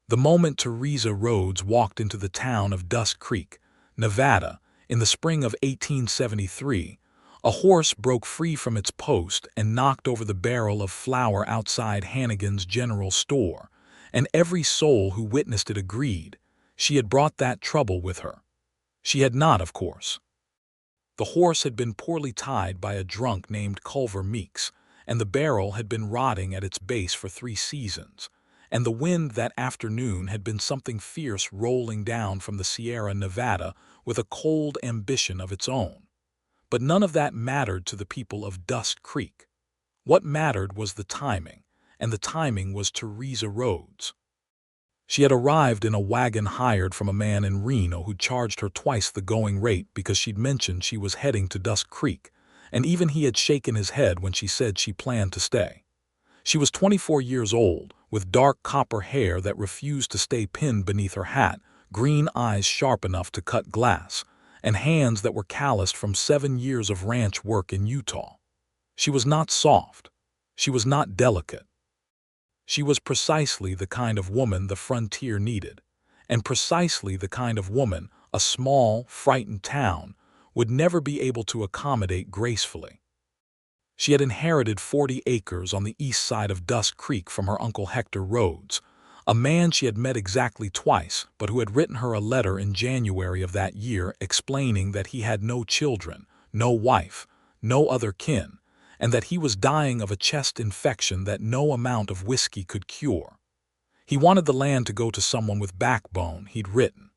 The moment Theresa Rhodes walked into the town of Dust Creek, Nevada, in the spring of 1873, a horse broke free from its post and knocked over the barrel of flour outside Hannigan's general store, and every soul who witnessed it agreed she had brought that trouble with her. She had not, of course. The horse had been poorly tied by a drunk named Culver Meeks, and the barrel had been rotting at its base for 3 seasons, and the wind that afternoon had been something fierce rolling down from the Sierra Nevada with a cold ambition of its own. But none of that mattered to the people of Dust Creek. What mattered was the timing, and the timing was Theresa Rhodes. She had arrived in a wagon hired from a man in Reno who charged her twice the going rate because she'd mentioned she was heading to Dust Creek, and even he had shaken his head when she said she planned to stay. She was 24 years old, with dark copper hair that refused to stay pinned beneath her hat, green eyes sharp enough to cut glass, and hands that were calloused from 7 years of ranch work in Utah. She was not soft. She was not delicate. She was precisely the kind of woman the frontier needed, and precisely the kind of woman a small, frightened town would never be able to accommodate gracefully. She had inherited 40 acres on the east side of Dust Creek from her uncle Hector Rhodes, a man she had met exactly twice, but who had written her a letter in January of that year explaining that he had no children, no wife, no other kin, and that he was dying of a chest infection that no amount of whiskey could cure. He wanted the land to go to someone with backbone, he'd written.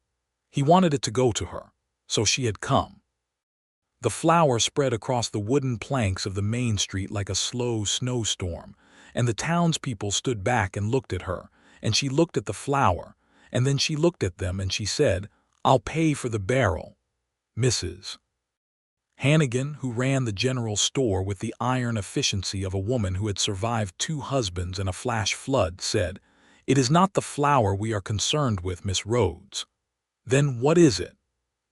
He wanted it to go to her, so she had come. The flour spread across the wooden planks of the main street like a slow snowstorm, and the townspeople stood back and looked at her, and she looked at the flour, and then she looked at them and she said, "I'll pay for the barrel, Mrs." Hannigan, who ran the general store with the iron efficiency of a woman who had survived 2 husbands and a flash flood, said, "It is not the flour we are concerned with, Miss Rhodes." "Then what is it?"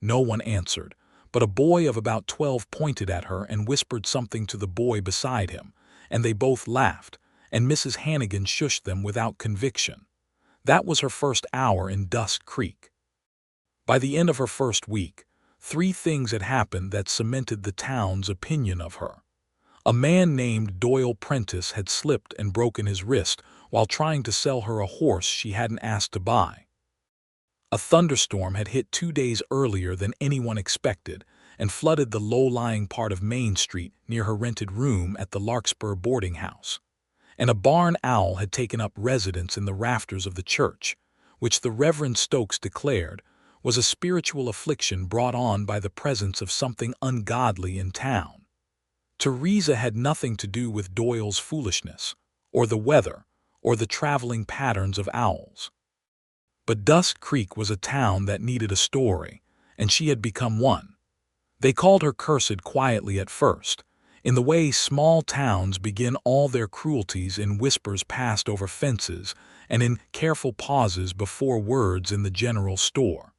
No one answered, but a boy of about 12 pointed at her and whispered something to the boy beside him, and they both laughed, and Mrs. Hannigan shushed them without conviction. That was her first hour in Dust Creek. By the end of her first week, 3 things had happened that cemented the town's opinion of her. A man named Doyle Prentice had slipped and broken his wrist while trying to sell her a horse she hadn't asked to buy. A thunderstorm had hit 2 days earlier than anyone expected and flooded the low-lying part of Main Street near her rented room at the Larkspur boarding house. And a barn owl had taken up residence in the rafters of the church, which the Reverend Stokes declared was a spiritual affliction brought on by the presence of something ungodly in town. Theresa had nothing to do with Doyle's foolishness, or the weather, or the traveling patterns of owls. But Dust Creek was a town that needed a story, and she had become one. They called her cursed quietly at first, in the way small towns begin all their cruelties in whispers passed over fences and in careful pauses before words in the general store.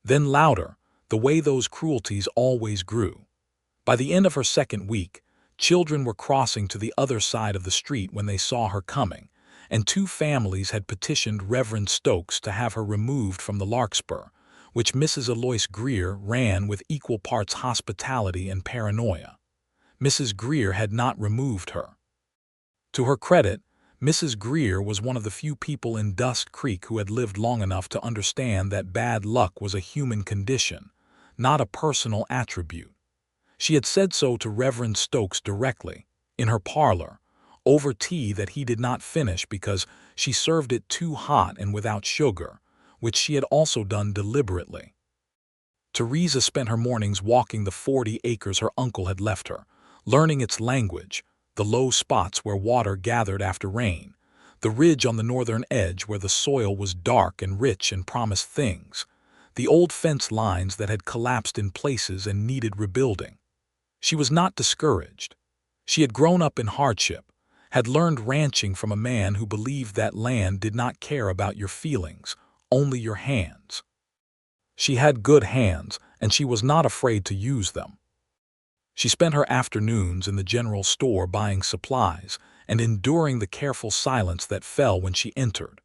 Then louder, the way those cruelties always grew. By the end of her second week, children were crossing to the other side of the street when they saw her coming, and 2 families had petitioned Reverend Stokes to have her removed from the Larkspur, which Mrs. Alois Greer ran with equal parts hospitality and paranoia. Mrs. Greer had not removed her. To her credit, Mrs. Greer was one of the few people in Dust Creek who had lived long enough to understand that bad luck was a human condition, not a personal attribute. She had said so to Reverend Stokes directly, in her parlor, over tea that he did not finish because she served it too hot and without sugar, which she had also done deliberately. Theresa spent her mornings walking the 40 acres her uncle had left her, learning its language, the low spots where water gathered after rain, the ridge on the northern edge where the soil was dark and rich and promised things, the old fence lines that had collapsed in places and needed rebuilding. She was not discouraged. She had grown up in hardship, had learned ranching from a man who believed that land did not care about your feelings, only your hands. She had good hands, and she was not afraid to use them. She spent her afternoons in the general store buying supplies and enduring the careful silence that fell when she entered,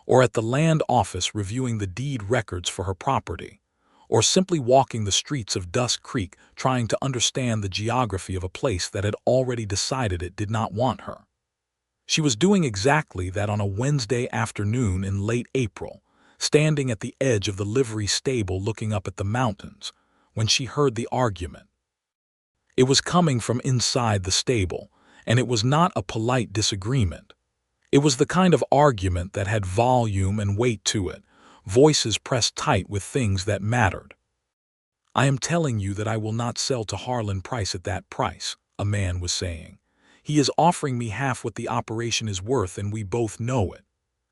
or at the land office reviewing the deed records for her property, or simply walking the streets of Dusk Creek trying to understand the geography of a place that had already decided it did not want her. She was doing exactly that on a Wednesday afternoon in late April, standing at the edge of the livery stable looking up at the mountains, when she heard the argument. It was coming from inside the stable, and it was not a polite disagreement. It was the kind of argument that had volume and weight to it, voices pressed tight with things that mattered. "I am telling you that I will not sell to Harlan Price at that price," a man was saying. "He is offering me half what the operation is worth, and we both know it."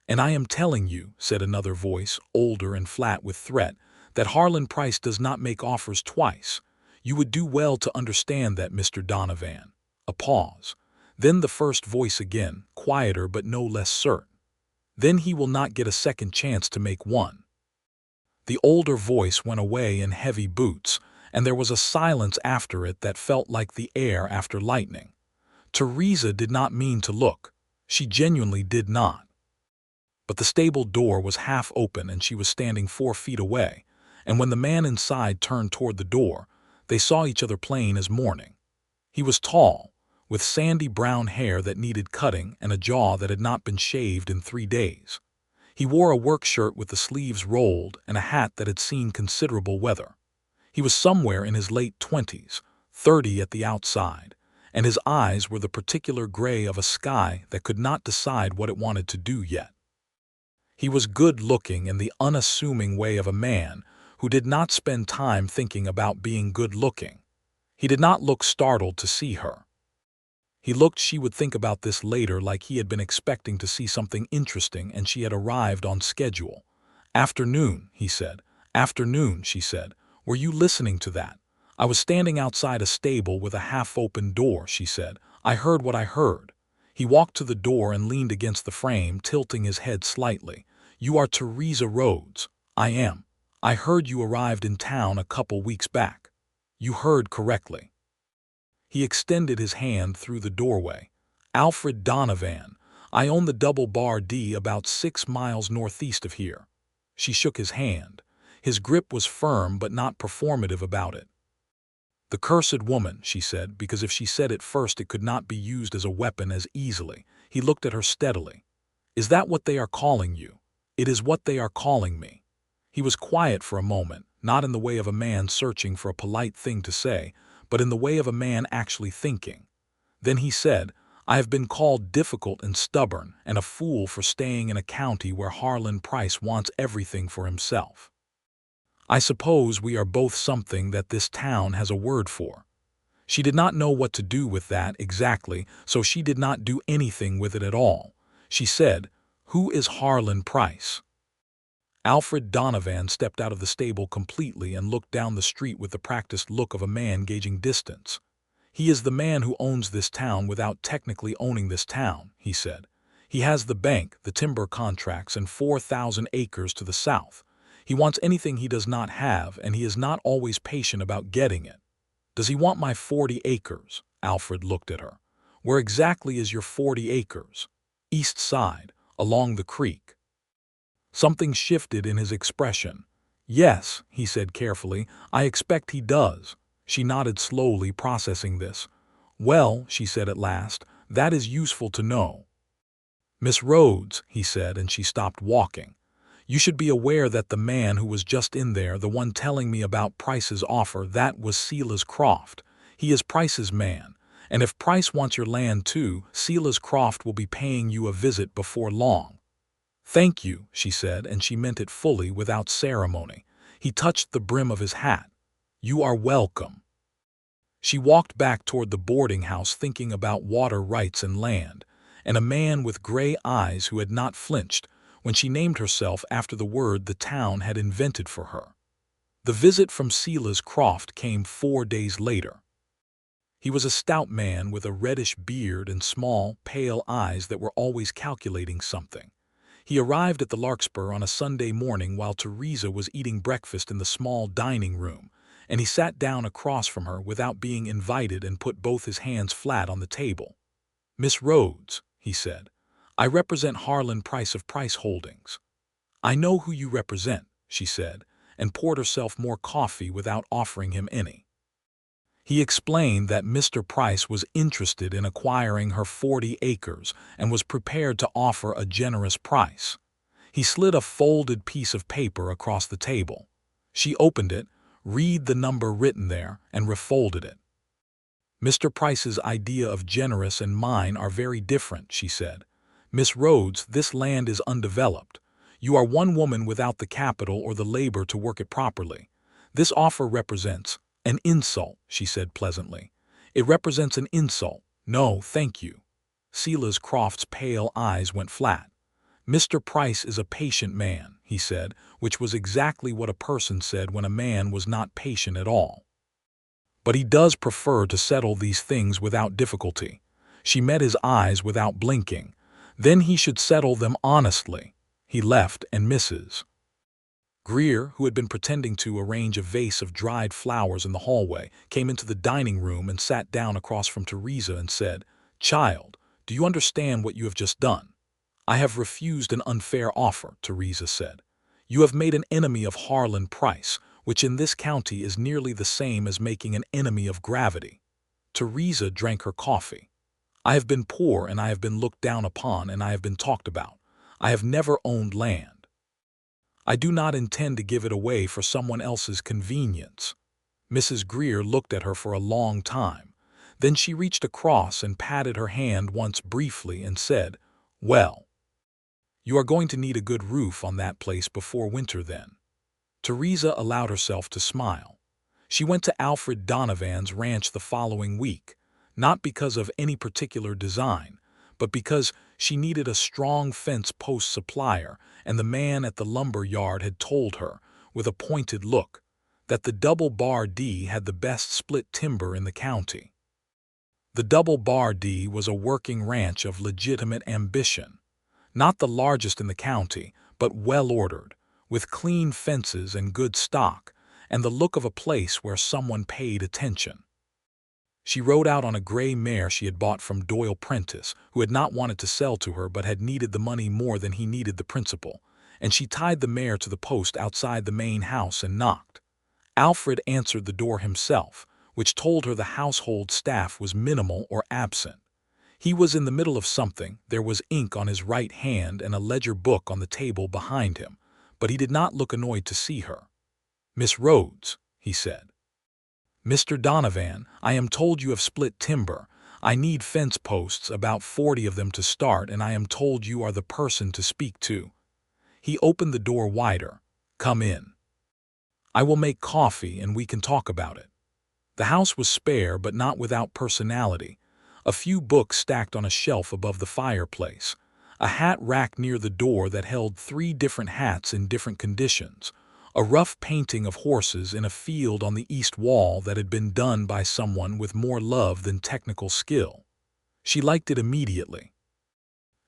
"And I am telling you," said another voice, older and flat with threat, "that Harlan Price does not make offers twice. You would do well to understand that, Mr. Donovan." A pause. Then the first voice again, quieter but no less certain. "Then he will not get a second chance to make one." The older voice went away in heavy boots, and there was a silence after it that felt like the air after lightning. Theresa did not mean to look. She genuinely did not. But the stable door was half open and she was standing 4 feet away, and when the man inside turned toward the door, they saw each other plain as morning. He was tall, with sandy brown hair that needed cutting and a jaw that had not been shaved in 3 days. He wore a work shirt with the sleeves rolled and a hat that had seen considerable weather. He was somewhere in his late 20s, 30 at the outside, and his eyes were the particular gray of a sky that could not decide what it wanted to do yet. He was good-looking in the unassuming way of a man who did not spend time thinking about being good-looking. He did not look startled to see her. He looked she would think about this later, like he had been expecting to see something interesting and she had arrived on schedule. "Afternoon," he said. "Afternoon," she said. "Were you listening to that?" "I was standing outside a stable with a half-open door," she said. "I heard what I heard." He walked to the door and leaned against the frame, tilting his head slightly. "You are Theresa Rhodes." "I am. I heard you arrived in town a couple weeks back." "You heard correctly." He extended his hand through the doorway. "Alfred Donovan. I own the Double Bar D about 6 miles northeast of here." She shook his hand. His grip was firm but not performative about it. "The cursed woman," she said, because if she said it first it could not be used as a weapon as easily. He looked at her steadily. "Is that what they are calling you?" "It is what they are calling me." He was quiet for a moment, not in the way of a man searching for a polite thing to say, but in the way of a man actually thinking. Then he said, "I have been called difficult and stubborn and a fool for staying in a county where Harlan Price wants everything for himself. I suppose we are both something that this town has a word for." She did not know what to do with that exactly, so she did not do anything with it at all. She said, "Who is Harlan Price?" Alfred Donovan stepped out of the stable completely and looked down the street with the practiced look of a man gauging distance. "He is the man who owns this town without technically owning this town," he said. "He has the bank, the timber contracts, and 4,000 acres to the south. He wants anything he does not have, and he is not always patient about getting it." "Does he want my 40 acres?" Alfred looked at her. "Where exactly is your 40 acres?" "East side, along the creek." Something shifted in his expression. "Yes," he said carefully, "I expect he does." She nodded slowly, processing this. "Well," she said at last, "that is useful to know." "Miss Rhodes," he said, and she stopped walking. "You should be aware that the man who was just in there, the one telling me about Price's offer, that was Silas Croft. He is Price's man, and if Price wants your land too, Silas Croft will be paying you a visit before long." "Thank you," she said, and she meant it fully, without ceremony. He touched the brim of his hat. "You are welcome." She walked back toward the boarding house thinking about water rights and land, and a man with gray eyes who had not flinched when she named herself after the word the town had invented for her. The visit from Silas Croft came 4 days later. He was a stout man with a reddish beard and small, pale eyes that were always calculating something. He arrived at the Larkspur on a Sunday morning while Theresa was eating breakfast in the small dining room, and he sat down across from her without being invited and put both his hands flat on the table. "Miss Rhodes," he said, "I represent Harlan Price of Price Holdings." "I know who you represent," she said, and poured herself more coffee without offering him any. He explained that Mr. Price was interested in acquiring her 40 acres and was prepared to offer a generous price. He slid a folded piece of paper across the table. She opened it, read the number written there, and refolded it. "Mr. Price's idea of generous and mine are very different," she said. "Miss Rhodes, this land is undeveloped. You are one woman without the capital or the labor to work it properly. This offer represents an insult," she said pleasantly. "It represents an insult. No, thank you." Silas Croft's pale eyes went flat. "Mr. Price is a patient man," he said, which was exactly what a person said when a man was not patient at all. "But he does prefer to settle these things without difficulty." She met his eyes without blinking. "Then he should settle them honestly." He left, and Mrs. Greer, who had been pretending to arrange a vase of dried flowers in the hallway, came into the dining room and sat down across from Theresa and said, "Child, do you understand what you have just done?" "I have refused an unfair offer," Theresa said. "You have made an enemy of Harlan Price, which in this county is nearly the same as making an enemy of gravity." Theresa drank her coffee. "I have been poor, and I have been looked down upon, and I have been talked about. I have never owned land. I do not intend to give it away for someone else's convenience." Mrs. Greer looked at her for a long time. Then she reached across and patted her hand once briefly and said, "Well, you are going to need a good roof on that place before winter then." Theresa allowed herself to smile. She went to Alfred Donovan's ranch the following week, not because of any particular design, but because she needed a strong fence post supplier, and the man at the lumber yard had told her, with a pointed look, that the Double Bar D had the best split timber in the county. The Double Bar D was a working ranch of legitimate ambition, not the largest in the county, but well-ordered, with clean fences and good stock, and the look of a place where someone paid attention. She rode out on a gray mare she had bought from Doyle Prentice, who had not wanted to sell to her but had needed the money more than he needed the principal, and she tied the mare to the post outside the main house and knocked. Alfred answered the door himself, which told her the household staff was minimal or absent. He was in the middle of something. There was ink on his right hand and a ledger book on the table behind him, but he did not look annoyed to see her. "Miss Rhodes," he said. "Mr. Donovan, I am told you have split timber. I need fence posts, about 40 of them to start, and I am told you are the person to speak to." He opened the door wider. "Come in. I will make coffee and we can talk about it." The house was spare but not without personality. A few books stacked on a shelf above the fireplace. A hat rack near the door that held 3 different hats in different conditions. A rough painting of horses in a field on the east wall that had been done by someone with more love than technical skill. She liked it immediately.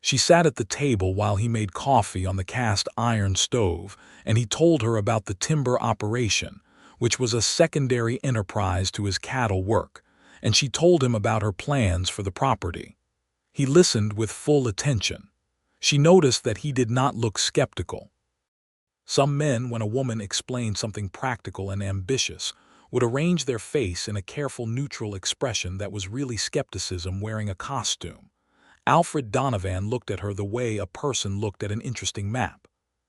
She sat at the table while he made coffee on the cast iron stove, and he told her about the timber operation, which was a secondary enterprise to his cattle work, and she told him about her plans for the property. He listened with full attention. She noticed that he did not look skeptical. Some men, when a woman explained something practical and ambitious, would arrange their face in a careful neutral expression that was really skepticism wearing a costume. Alfred Donovan looked at her the way a person looked at an interesting map.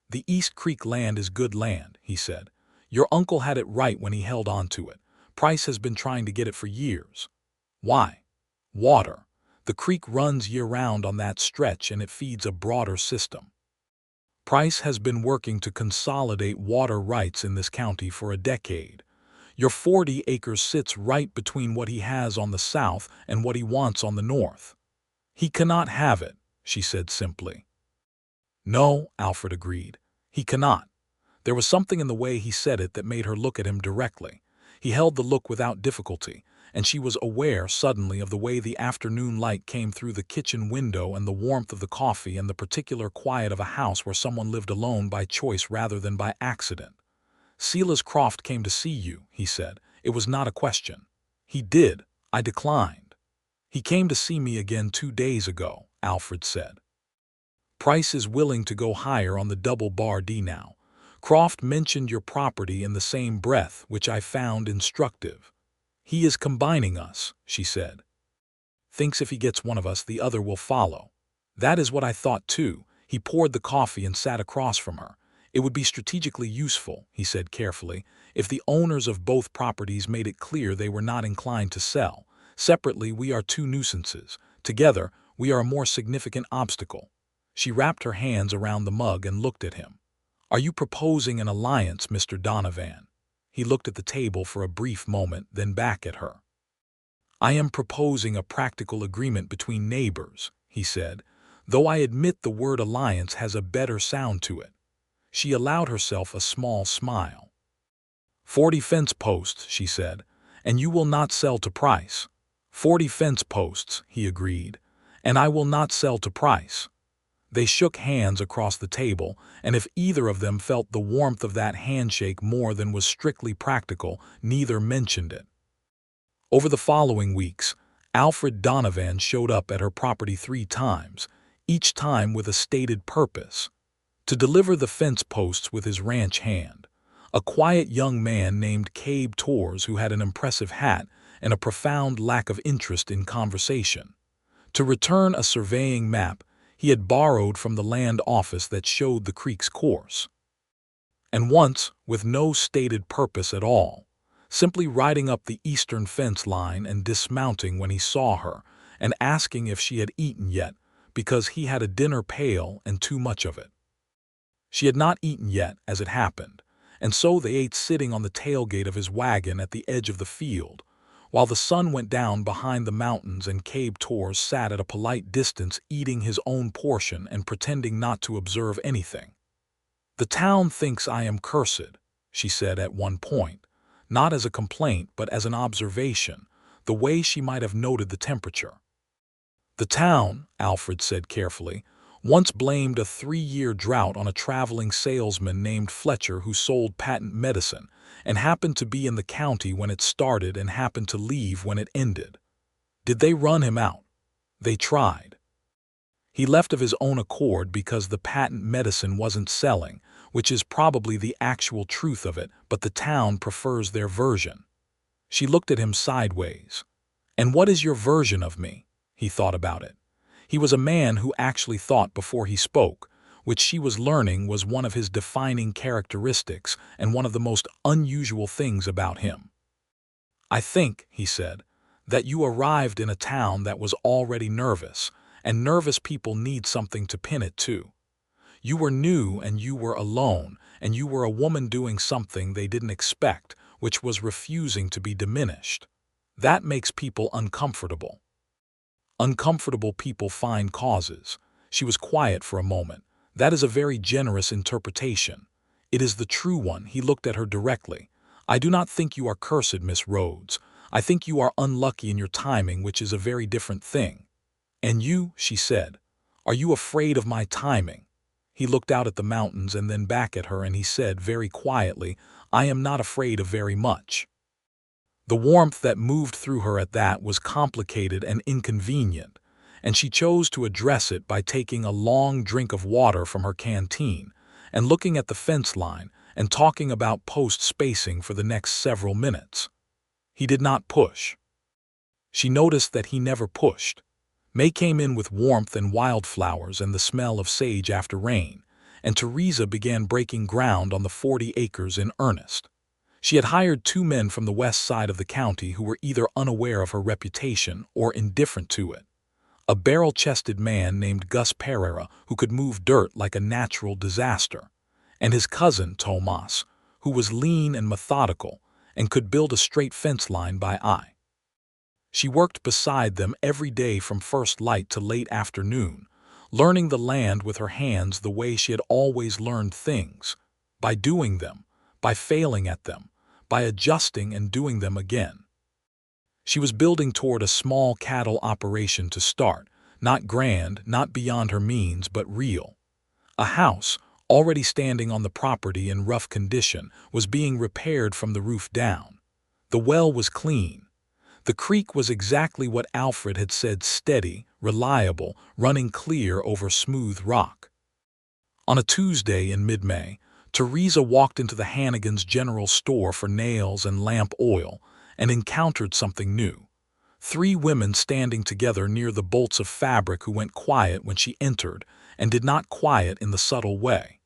"The East Creek land is good land," he said. "Your uncle had it right when he held on to it. Price has been trying to get it for years." "Why?" "Water. The creek runs year-round on that stretch and it feeds a broader system. Price has been working to consolidate water rights in this county for a decade. Your 40 acres sits right between what he has on the south and what he wants on the north." "He cannot have it," she said simply. "No," Alfred agreed. "He cannot." There was something in the way he said it that made her look at him directly. He held the look without difficulty, and she was aware suddenly of the way the afternoon light came through the kitchen window and the warmth of the coffee and the particular quiet of a house where someone lived alone by choice rather than by accident. "Silas Croft came to see you," he said. "It was not a question." "He did. I declined." "He came to see me again 2 days ago," Alfred said. Price is willing to go higher on the double bar D now. Croft mentioned your property in the same breath, which I found instructive. He is combining us, she said. Thinks if he gets one of us, the other will follow. That is what I thought too. He poured the coffee and sat across from her. It would be strategically useful, he said carefully, if the owners of both properties made it clear they were not inclined to sell. Separately, we are two nuisances. Together, we are a more significant obstacle. She wrapped her hands around the mug and looked at him. Are you proposing an alliance, Mr. Donovan? He looked at the table for a brief moment, then back at her. I am proposing a practical agreement between neighbors, he said, though I admit the word alliance has a better sound to it. She allowed herself a small smile. 40 fence posts, she said, and you will not sell to Price. 40 fence posts, he agreed, and I will not sell to Price. They shook hands across the table, and if either of them felt the warmth of that handshake more than was strictly practical, neither mentioned it. Over the following weeks, Alfred Donovan showed up at her property 3 times, each time with a stated purpose: to deliver the fence posts with his ranch hand. A quiet young man named Cabe Torres who had an impressive hat and a profound lack of interest in conversation. To return a surveying map he had borrowed from the land office that showed the creek's course. And once, with no stated purpose at all, simply riding up the eastern fence line and dismounting when he saw her and asking if she had eaten yet, because he had a dinner pail and too much of it. She had not eaten yet, as it happened, and so they ate sitting on the tailgate of his wagon at the edge of the field, while the sun went down behind the mountains and Cabe Torres sat at a polite distance eating his own portion and pretending not to observe anything. The town thinks I am cursed, she said at one point, not as a complaint but as an observation, the way she might have noted the temperature. The town, Alfred said carefully, once blamed a 3-year drought on a traveling salesman named Fletcher who sold patent medicine and happened to be in the county when it started and happened to leave when it ended. Did they run him out? They tried. He left of his own accord because the patent medicine wasn't selling, which is probably the actual truth of it, but the town prefers their version. She looked at him sideways. And what is your version of me? He thought about it. He was a man who actually thought before he spoke, which she was learning was one of his defining characteristics and one of the most unusual things about him. I think, he said, that you arrived in a town that was already nervous, and nervous people need something to pin it to. You were new and you were alone, and you were a woman doing something they didn't expect, which was refusing to be diminished. That makes people uncomfortable. Uncomfortable people find causes. She was quiet for a moment. That is a very generous interpretation. It is the true one. He looked at her directly. I do not think you are cursed, Miss Rhodes. I think you are unlucky in your timing, which is a very different thing. And you, she said, are you afraid of my timing? He looked out at the mountains and then back at her and he said very quietly, I am not afraid of very much. The warmth that moved through her at that was complicated and inconvenient, and she chose to address it by taking a long drink of water from her canteen and looking at the fence line and talking about post spacing for the next several minutes. He did not push. She noticed that he never pushed. May came in with warmth and wildflowers and the smell of sage after rain, and Theresa began breaking ground on the 40 acres in earnest. She had hired 2 men from the west side of the county who were either unaware of her reputation or indifferent to it. A barrel-chested man named Gus Pereira who could move dirt like a natural disaster, and his cousin Tomas, who was lean and methodical and could build a straight fence line by eye. She worked beside them every day from first light to late afternoon, learning the land with her hands the way she had always learned things, by doing them, by failing at them, by adjusting and doing them again. She was building toward a small cattle operation to start, not grand, not beyond her means, but real. A house, already standing on the property in rough condition, was being repaired from the roof down. The well was clean. The creek was exactly what Alfred had said: steady, reliable, running clear over smooth rock. On a Tuesday in mid-May, Theresa walked into the Hannigan's general store for nails and lamp oil and encountered something new. 3 women standing together near the bolts of fabric who went quiet when she entered and did not quiet in the subtle way.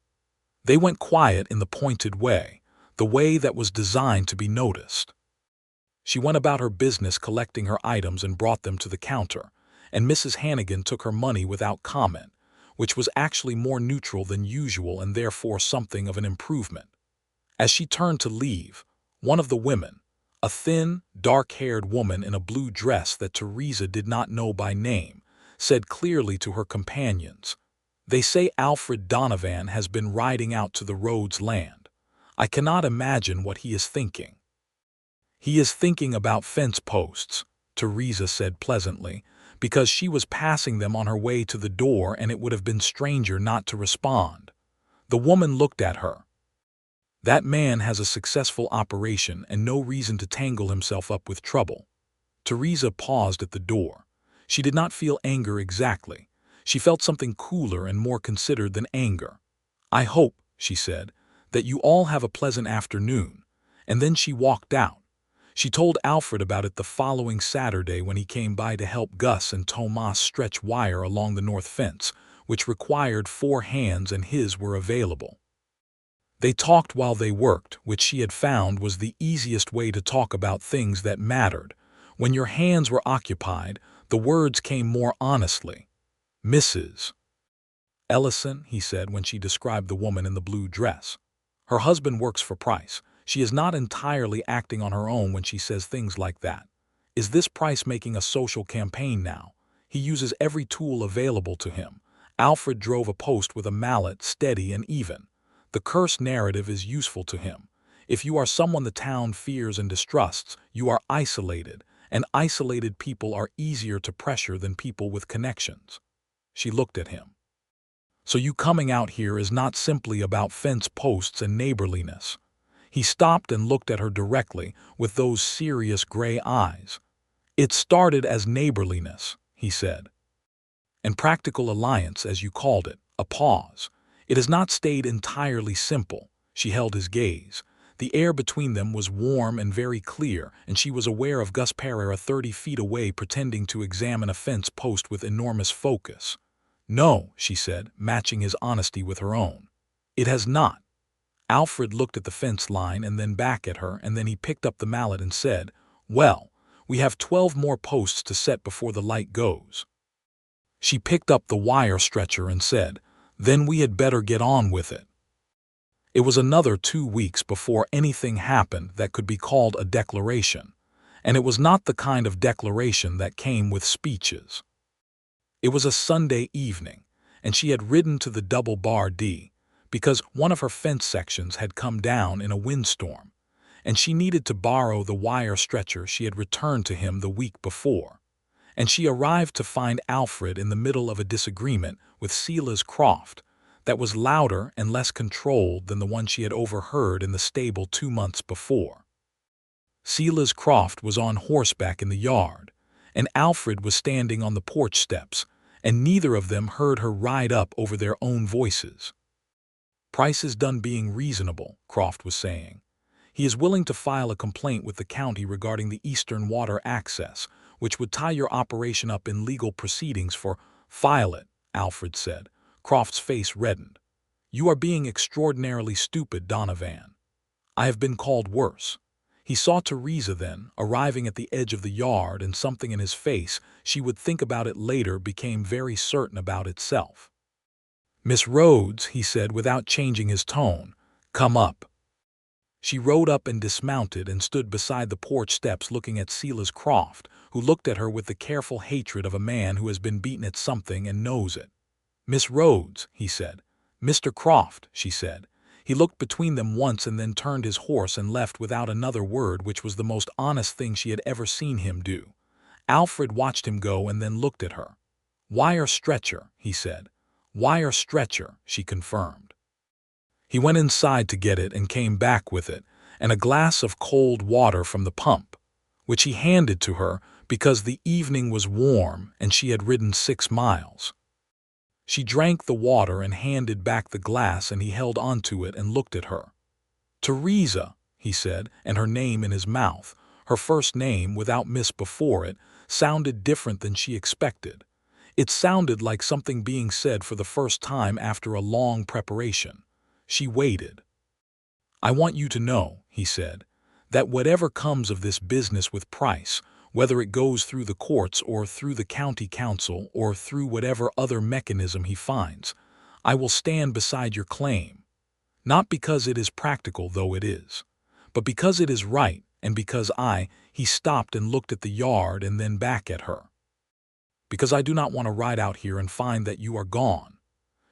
They went quiet in the pointed way, the way that was designed to be noticed. She went about her business collecting her items and brought them to the counter, and Mrs. Hannigan took her money without comment, which was actually more neutral than usual and therefore something of an improvement. As she turned to leave, one of the women, a thin, dark-haired woman in a blue dress that Theresa did not know by name, said clearly to her companions, "They say Alfred Donovan has been riding out to the Rhodes land. I cannot imagine what he is thinking." "He is thinking about fence posts," Theresa said pleasantly, because she was passing them on her way to the door and it would have been stranger not to respond. The woman looked at her. "That man has a successful operation and no reason to tangle himself up with trouble." Theresa paused at the door. She did not feel anger exactly. She felt something cooler and more considered than anger. "I hope," she said, "that you all have a pleasant afternoon," and then she walked out. She told Alfred about it the following Saturday when he came by to help Gus and Tomas stretch wire along the north fence, which required 4 hands and his were available. They talked while they worked, which she had found was the easiest way to talk about things that mattered. When your hands were occupied, the words came more honestly. "Mrs. Ellison," he said when she described the woman in the blue dress. "Her husband works for Price. She is not entirely acting on her own when she says things like that. Is this Price making a social campaign now? He uses every tool available to him." Alfred drove a post with a mallet, steady and even. "The curse narrative is useful to him. If you are someone the town fears and distrusts, you are isolated, and isolated people are easier to pressure than people with connections." She looked at him. "So you coming out here is not simply about fence posts and neighborliness." He stopped and looked at her directly with those serious gray eyes. "It started as neighborliness," he said. "And practical alliance, as you called it." A pause. "It has not stayed entirely simple." She held his gaze. The air between them was warm and very clear, and she was aware of Gus Pereira 30 feet away pretending to examine a fence post with enormous focus. "No," she said, matching his honesty with her own. "It has not." Alfred looked at the fence line and then back at her, and then he picked up the mallet and said, "Well, we have 12 more posts to set before the light goes." She picked up the wire stretcher and said, "Then we had better get on with it." It was another 2 weeks before anything happened that could be called a declaration, and it was not the kind of declaration that came with speeches. It was a Sunday evening, and she had ridden to the Double Bar D, because one of her fence sections had come down in a windstorm, and she needed to borrow the wire stretcher she had returned to him the week before. And she arrived to find Alfred in the middle of a disagreement with Silas Croft that was louder and less controlled than the one she had overheard in the stable 2 months before. Silas Croft was on horseback in the yard, and Alfred was standing on the porch steps, and neither of them heard her ride up over their own voices. "Price is done being reasonable," Croft was saying. "He is willing to file a complaint with the county regarding the eastern water access, which would tie your operation up in legal proceedings for—" "File it," Alfred said. Croft's face reddened. "You are being extraordinarily stupid, Donovan. I have been called worse." He saw Theresa then, arriving at the edge of the yard, and something in his face, she would think about it later, became very certain about itself. "Miss Rhodes," he said without changing his tone, "come up." She rode up and dismounted and stood beside the porch steps looking at Silas Croft, who looked at her with the careful hatred of a man who has been beaten at something and knows it. "Miss Rhodes," he said. "Mr. Croft," she said. He looked between them once and then turned his horse and left without another word, which was the most honest thing she had ever seen him do. Alfred watched him go and then looked at her. "Wire stretcher," he said. "Wire stretcher," she confirmed. He went inside to get it and came back with it, and a glass of cold water from the pump, which he handed to her because the evening was warm and she had ridden 6 miles. She drank the water and handed back the glass, and he held onto it and looked at her. "Theresa," he said, and her name in his mouth, her first name without miss before it, sounded different than she expected. It sounded like something being said for the first time after a long preparation. She waited. "I want you to know," he said, "that whatever comes of this business with Price, whether it goes through the courts or through the county council or through whatever other mechanism he finds, I will stand beside your claim. Not because it is practical, though it is, but because it is right, and because he stopped and looked at the yard and then back at her. Because I do not want to ride out here and find that you are gone."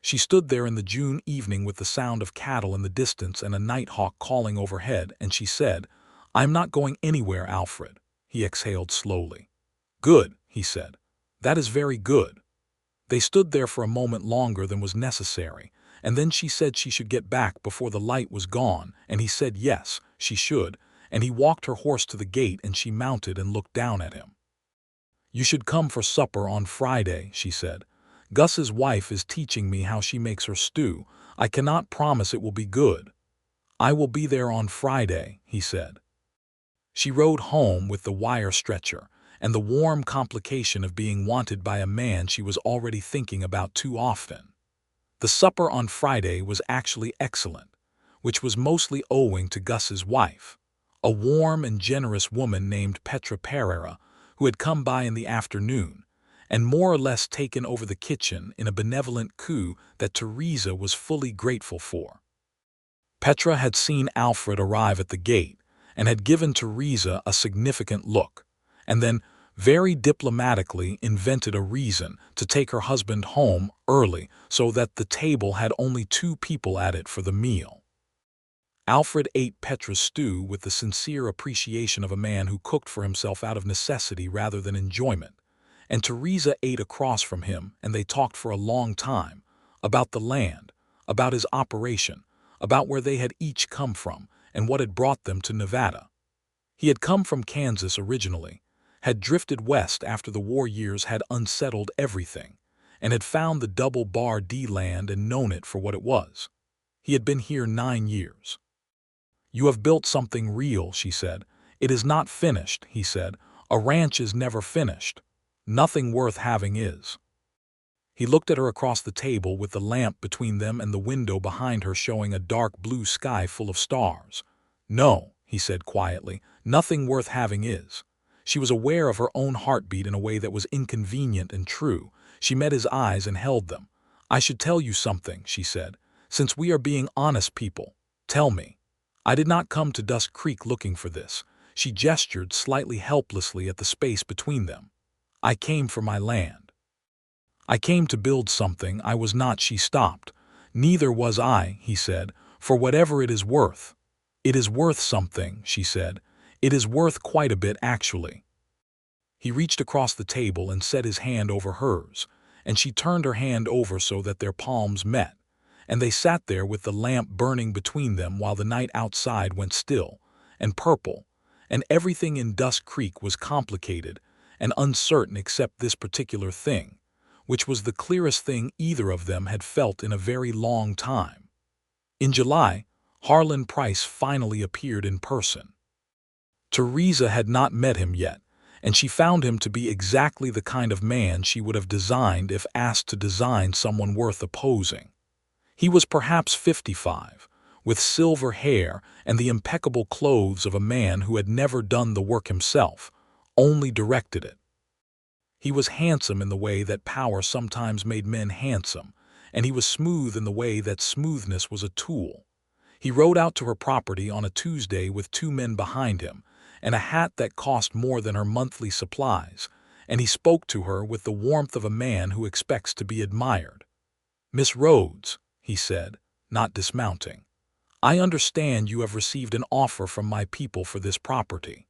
She stood there in the June evening with the sound of cattle in the distance and a nighthawk calling overhead, and she said, "I am not going anywhere, Alfred." He exhaled slowly. "Good," he said. "That is very good." They stood there for a moment longer than was necessary, and then she said she should get back before the light was gone, and he said yes, she should, and he walked her horse to the gate, and she mounted and looked down at him. "You should come for supper on Friday," she said. "Gus's wife is teaching me how she makes her stew. I cannot promise it will be good." "I will be there on Friday," he said. She rode home with the wire stretcher and the warm complication of being wanted by a man she was already thinking about too often. The supper on Friday was actually excellent, which was mostly owing to Gus's wife, a warm and generous woman named Petra Pereira, who had come by in the afternoon and more or less taken over the kitchen in a benevolent coup that Theresa was fully grateful for. Petra had seen Alfred arrive at the gate and had given Theresa a significant look, and then very diplomatically invented a reason to take her husband home early so that the table had only 2 people at it for the meal. Alfred ate Petra's stew with the sincere appreciation of a man who cooked for himself out of necessity rather than enjoyment, and Theresa ate across from him, and they talked for a long time about the land, about his operation, about where they had each come from and what had brought them to Nevada. He had come from Kansas originally, had drifted west after the war years had unsettled everything, and had found the double bar D land and known it for what it was. He had been here 9 years. "You have built something real," she said. "It is not finished," he said. "A ranch is never finished. Nothing worth having is." He looked at her across the table with the lamp between them and the window behind her showing a dark blue sky full of stars. "No," he said quietly, "nothing worth having is." She was aware of her own heartbeat in a way that was inconvenient and true. She met his eyes and held them. "I should tell you something," she said. "Since we are being honest people, tell me. I did not come to Dusk Creek looking for this." She gestured slightly helplessly at the space between them. "I came for my land. I came to build something. I was not." She stopped. "Neither was I," he said, "for whatever it is worth." "It is worth something," she said. "It is worth quite a bit, actually." He reached across the table and set his hand over hers, and she turned her hand over so that their palms met, and they sat there with the lamp burning between them while the night outside went still and purple, and everything in Dusk Creek was complicated and uncertain except this particular thing, which was the clearest thing either of them had felt in a very long time. In July, Harlan Price finally appeared in person. Theresa had not met him yet, and she found him to be exactly the kind of man she would have designed if asked to design someone worth opposing. He was perhaps 55, with silver hair and the impeccable clothes of a man who had never done the work himself, only directed it. He was handsome in the way that power sometimes made men handsome, and he was smooth in the way that smoothness was a tool. He rode out to her property on a Tuesday with 2 men behind him, and a hat that cost more than her monthly supplies, and he spoke to her with the warmth of a man who expects to be admired. "Miss Rhodes," he said, not dismounting, "I understand you have received an offer from my people for this property."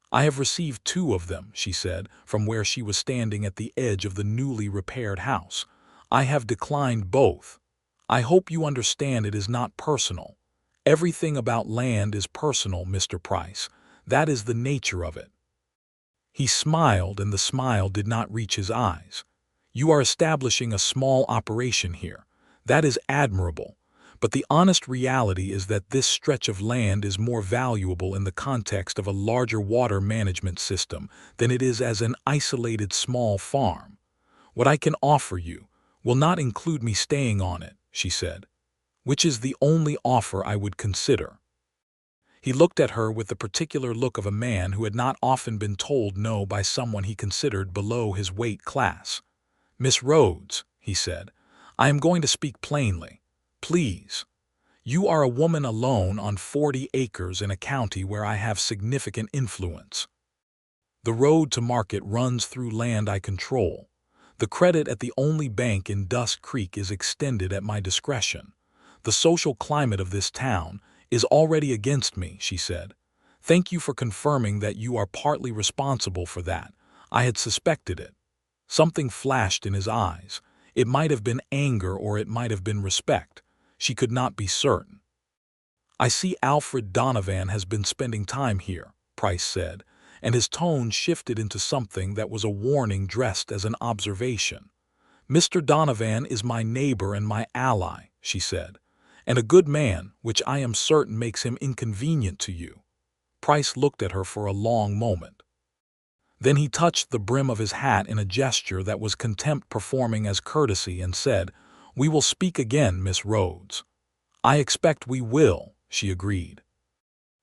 "I have received 2 of them," she said, from where she was standing at the edge of the newly repaired house. "I have declined both. I hope you understand it is not personal. Everything about land is personal, Mr. Price. That is the nature of it." He smiled, and the smile did not reach his eyes. You are establishing a small operation here. That is admirable. But the honest reality is that this stretch of land is more valuable in the context of a larger water management system than it is as an isolated small farm. What I can offer you will not include me staying on it, she said, which is the only offer I would consider. He looked at her with the particular look of a man who had not often been told no by someone he considered below his weight class. "Miss Rhodes," he said, "I am going to speak plainly. Please. You are a woman alone on 40 acres in a county where I have significant influence. The road to market runs through land I control. The credit at the only bank in Dusk Creek is extended at my discretion. The social climate of this town is already against me," she said. "Thank you for confirming that you are partly responsible for that. I had suspected it." Something flashed in his eyes. It might have been anger or it might have been respect. She could not be certain. "I see Alfred Donovan has been spending time here," Price said, and his tone shifted into something that was a warning dressed as an observation. "Mr. Donovan is my neighbor and my ally," she said, "and a good man, which I am certain makes him inconvenient to you." Price looked at her for a long moment. Then he touched the brim of his hat in a gesture that was contempt performing as courtesy and said, "We will speak again, Miss Rhodes." "I expect we will," she agreed.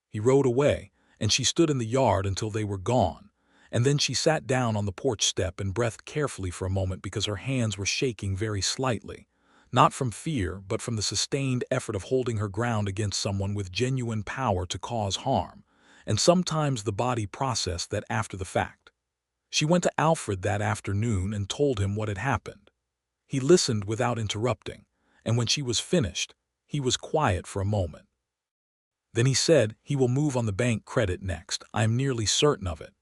He rode away, and she stood in the yard until they were gone, and then she sat down on the porch step and breathed carefully for a moment because her hands were shaking very slightly, not from fear but from the sustained effort of holding her ground against someone with genuine power to cause harm, and sometimes the body processed that after the fact. She went to Alfred that afternoon and told him what had happened. He listened without interrupting, and when she was finished, he was quiet for a moment. Then he said, "He will move on the bank credit next. I am nearly certain of it.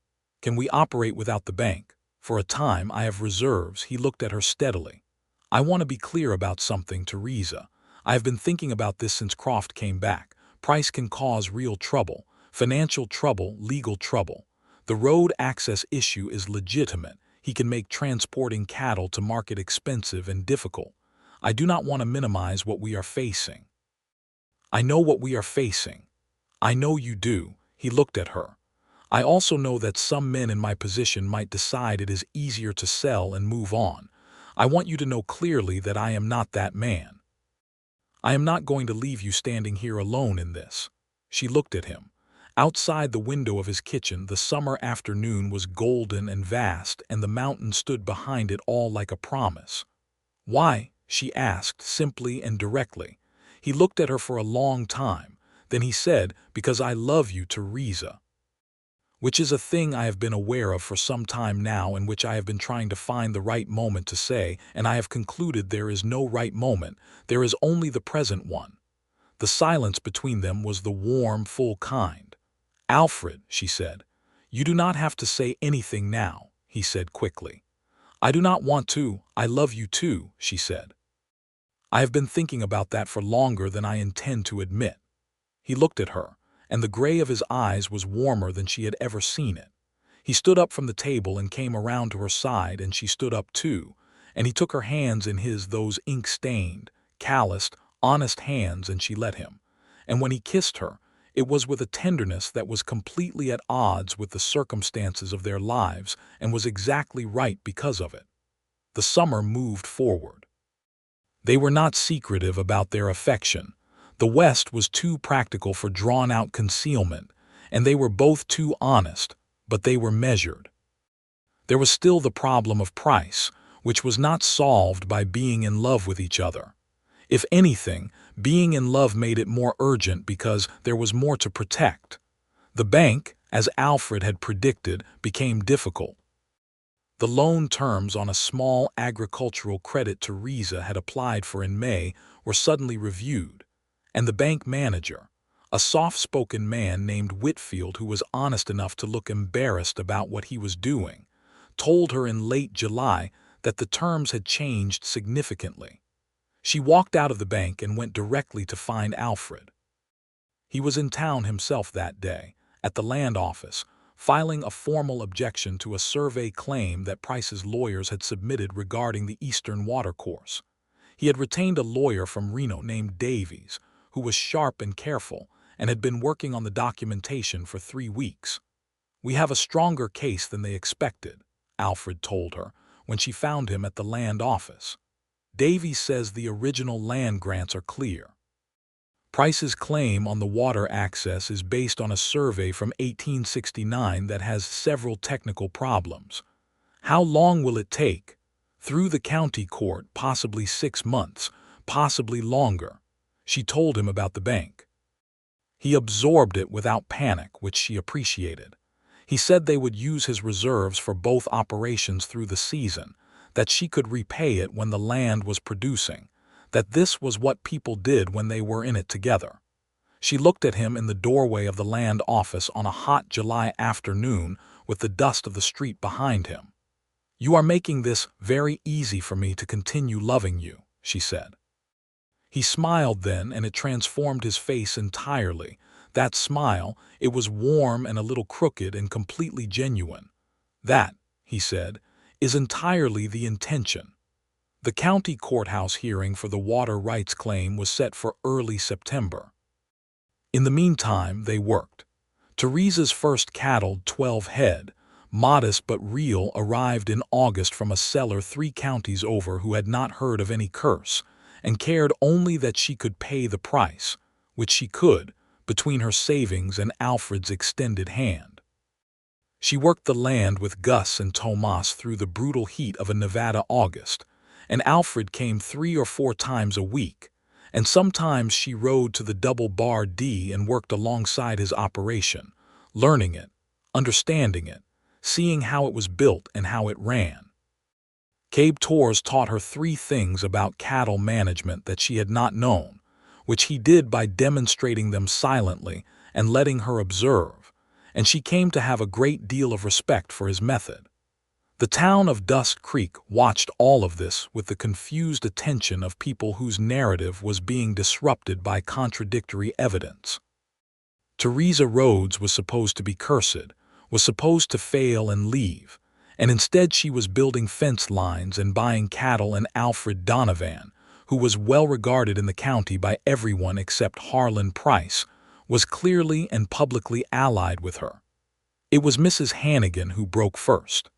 Can we operate without the bank? For a time I have reserves." He looked at her steadily. "I want to be clear about something, Theresa. I have been thinking about this since Croft came back. Price can cause real trouble, financial trouble, legal trouble. The road access issue is legitimate. He can make transporting cattle to market expensive and difficult. I do not want to minimize what we are facing." "I know what we are facing." "I know you do." He looked at her. "I also know that some men in my position might decide it is easier to sell and move on. I want you to know clearly that I am not that man. I am not going to leave you standing here alone in this." She looked at him. Outside the window of his kitchen, the summer afternoon was golden and vast, and the mountain stood behind it all like a promise. "Why?" she asked, simply and directly. He looked at her for a long time. Then he said, "Because I love you, Theresa." Which is a thing I have been aware of for some time now, and which I have been trying to find the right moment to say, and I have concluded there is no right moment, there is only the present one. The silence between them was the warm, full kind. "Alfred," she said. "You do not have to say anything now," he said quickly. "I do not want to. I love you too," she said. "I have been thinking about that for longer than I intend to admit." He looked at her, and the gray of his eyes was warmer than she had ever seen it. He stood up from the table and came around to her side, and she stood up too, and he took her hands in his, those ink-stained, calloused, honest hands, and she let him. And when he kissed her, it was with a tenderness that was completely at odds with the circumstances of their lives and was exactly right because of it. The summer moved forward. They were not secretive about their affection. The West was too practical for drawn-out concealment, and they were both too honest, but they were measured. There was still the problem of price, which was not solved by being in love with each other. If anything, being in love made it more urgent because there was more to protect. The bank, as Alfred had predicted, became difficult. The loan terms on a small agricultural credit Theresa had applied for in May were suddenly reviewed, and the bank manager, a soft-spoken man named Whitfield who was honest enough to look embarrassed about what he was doing, told her in late July that the terms had changed significantly. She walked out of the bank and went directly to find Alfred. He was in town himself that day, at the land office, filing a formal objection to a survey claim that Price's lawyers had submitted regarding the Eastern Watercourse. He had retained a lawyer from Reno named Davies, who was sharp and careful and had been working on the documentation for 3 weeks. "We have a stronger case than they expected," Alfred told her when she found him at the land office. "Davies says the original land grants are clear. Price's claim on the water access is based on a survey from 1869 that has several technical problems. How long will it take? Through the county court, possibly 6 months, possibly longer." She told him about the bank. He absorbed it without panic, which she appreciated. He said they would use his reserves for both operations through the season, that she could repay it when the land was producing, that this was what people did when they were in it together. She looked at him in the doorway of the land office on a hot July afternoon with the dust of the street behind him. "You are making this very easy for me to continue loving you," she said. He smiled then, and it transformed his face entirely. That smile, it was warm and a little crooked and completely genuine. "That," he said, "is entirely the intention." The county courthouse hearing for the water rights claim was set for early September. In the meantime, they worked. Theresa's first cattle, 12 head, modest but real, arrived in August from a seller 3 counties over who had not heard of any curse, and cared only that she could pay the price, which she could, between her savings and Alfred's extended hand. She worked the land with Gus and Tomas through the brutal heat of a Nevada August, and Alfred came 3 or 4 times a week, and sometimes she rode to the Double Bar D and worked alongside his operation, learning it, understanding it, seeing how it was built and how it ran. Cabe Torres taught her 3 things about cattle management that she had not known, which he did by demonstrating them silently and letting her observe, and she came to have a great deal of respect for his method. The town of Dust Creek watched all of this with the confused attention of people whose narrative was being disrupted by contradictory evidence. Theresa Rhodes was supposed to be cursed, was supposed to fail and leave, and instead she was building fence lines and buying cattle, and Alfred Donovan, who was well regarded in the county by everyone except Harlan Price, was clearly and publicly allied with her. It was Mrs. Hannigan who broke first.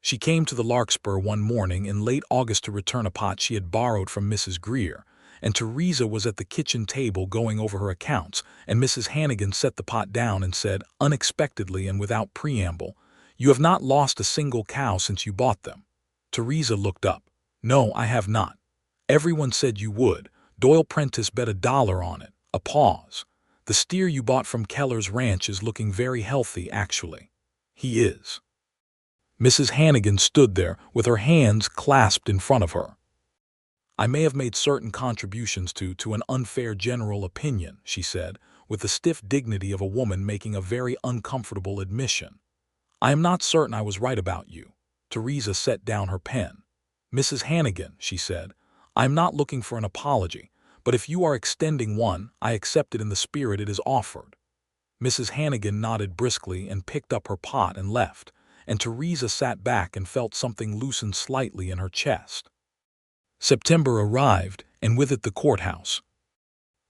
She came to the Larkspur one morning in late August to return a pot she had borrowed from Mrs. Greer, and Theresa was at the kitchen table going over her accounts, and Mrs. Hannigan set the pot down and said, unexpectedly and without preamble, "You have not lost a single cow since you bought them." Theresa looked up. "No, I have not. Everyone said you would. Doyle Prentice bet $1 on it." A pause. "The steer you bought from Keller's ranch is looking very healthy, actually." "He is." Mrs. Hannigan stood there with her hands clasped in front of her. "I may have made certain contributions to an unfair general opinion," she said, with the stiff dignity of a woman making a very uncomfortable admission. "I am not certain I was right about you." Theresa set down her pen. "Mrs. Hannigan," she said, "I am not looking for an apology, but if you are extending one, I accept it in the spirit it is offered." Mrs. Hannigan nodded briskly and picked up her pot and left, and Theresa sat back and felt something loosen slightly in her chest. September arrived, and with it the courthouse.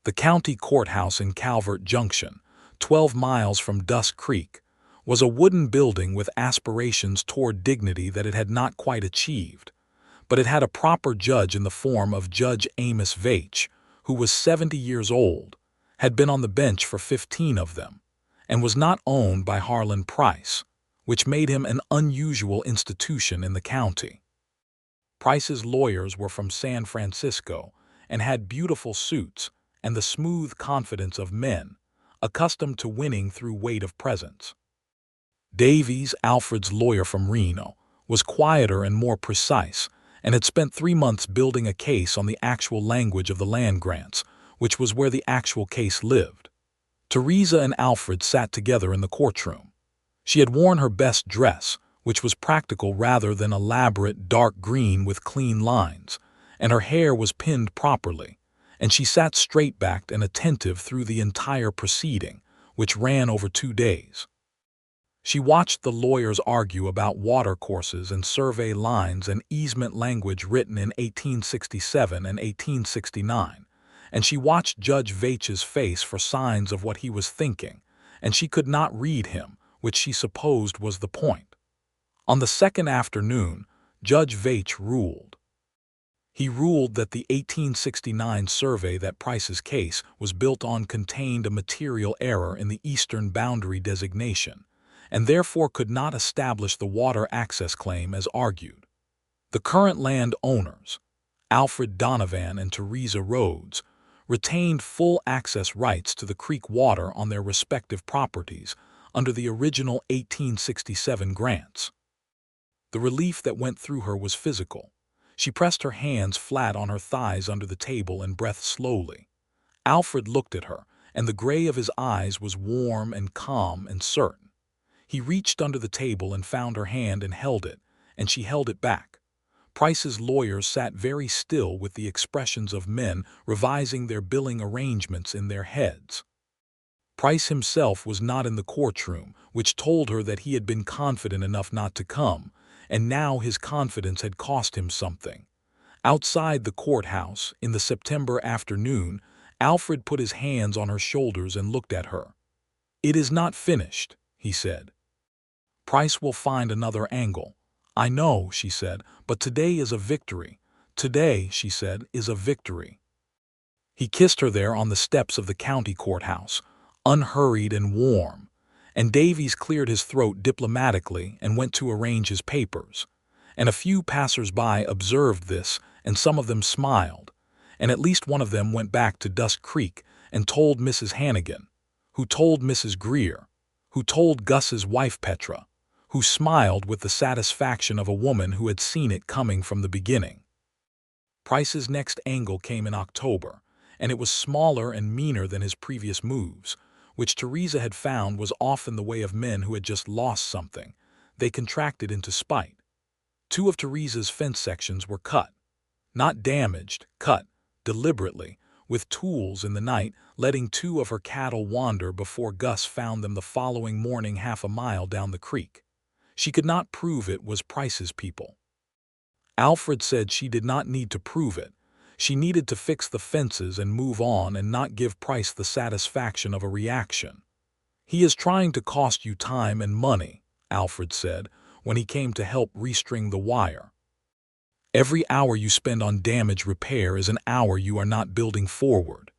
The county courthouse in Calvert Junction, 12 miles from Dust Creek, was a wooden building with aspirations toward dignity that it had not quite achieved, but it had a proper judge in the form of Judge Amos Veitch, who was 70 years old, had been on the bench for 15 of them, and was not owned by Harlan Price, which made him an unusual institution in the county. Price's lawyers were from San Francisco and had beautiful suits and the smooth confidence of men, accustomed to winning through weight of presence. Davies, Alfred's lawyer from Reno, was quieter and more precise, and had spent 3 months building a case on the actual language of the land grants, which was where the actual case lived. Theresa and Alfred sat together in the courtroom. She had worn her best dress, which was practical rather than elaborate, dark green with clean lines, and her hair was pinned properly, and she sat straight-backed and attentive through the entire proceeding, which ran over 2 days. She watched the lawyers argue about water courses and survey lines and easement language written in 1867 and 1869, and she watched Judge Veitch's face for signs of what he was thinking, and she could not read him, which she supposed was the point. On the second afternoon, Judge Veitch ruled. He ruled that the 1869 survey that Price's case was built on contained a material error in the eastern boundary designation, and therefore could not establish the water access claim as argued. The current land owners, Alfred Donovan and Theresa Rhodes, retained full access rights to the creek water on their respective properties under the original 1867 grants. The relief that went through her was physical. She pressed her hands flat on her thighs under the table and breathed slowly. Alfred looked at her, and the gray of his eyes was warm and calm and certain. He reached under the table and found her hand and held it, and she held it back. Price's lawyers sat very still with the expressions of men revising their billing arrangements in their heads. Price himself was not in the courtroom, which told her that he had been confident enough not to come, and now his confidence had cost him something. Outside the courthouse, in the September afternoon, Alfred put his hands on her shoulders and looked at her. "It is not finished," he said. "Price will find another angle." "I know," she said, "but today is a victory. Today," she said, "is a victory." He kissed her there on the steps of the county courthouse, unhurried and warm, and Davies cleared his throat diplomatically and went to arrange his papers. And a few passers-by observed this, and some of them smiled, and at least one of them went back to Dusk Creek and told Mrs. Hannigan, who told Mrs. Greer, who told Gus's wife Petra, who smiled with the satisfaction of a woman who had seen it coming from the beginning. Price's next angle came in October, and it was smaller and meaner than his previous moves, which Theresa had found was often the way of men who had just lost something. They contracted into spite. 2 of Theresa's fence sections were cut. Not damaged, cut, deliberately, with tools in the night, letting 2 of her cattle wander before Gus found them the following morning half a mile down the creek. She could not prove it was Price's people. Alfred said she did not need to prove it. She needed to fix the fences and move on and not give Price the satisfaction of a reaction. "He is trying to cost you time and money," Alfred said, when he came to help restring the wire. "Every hour you spend on damage repair is an hour you are not building forward."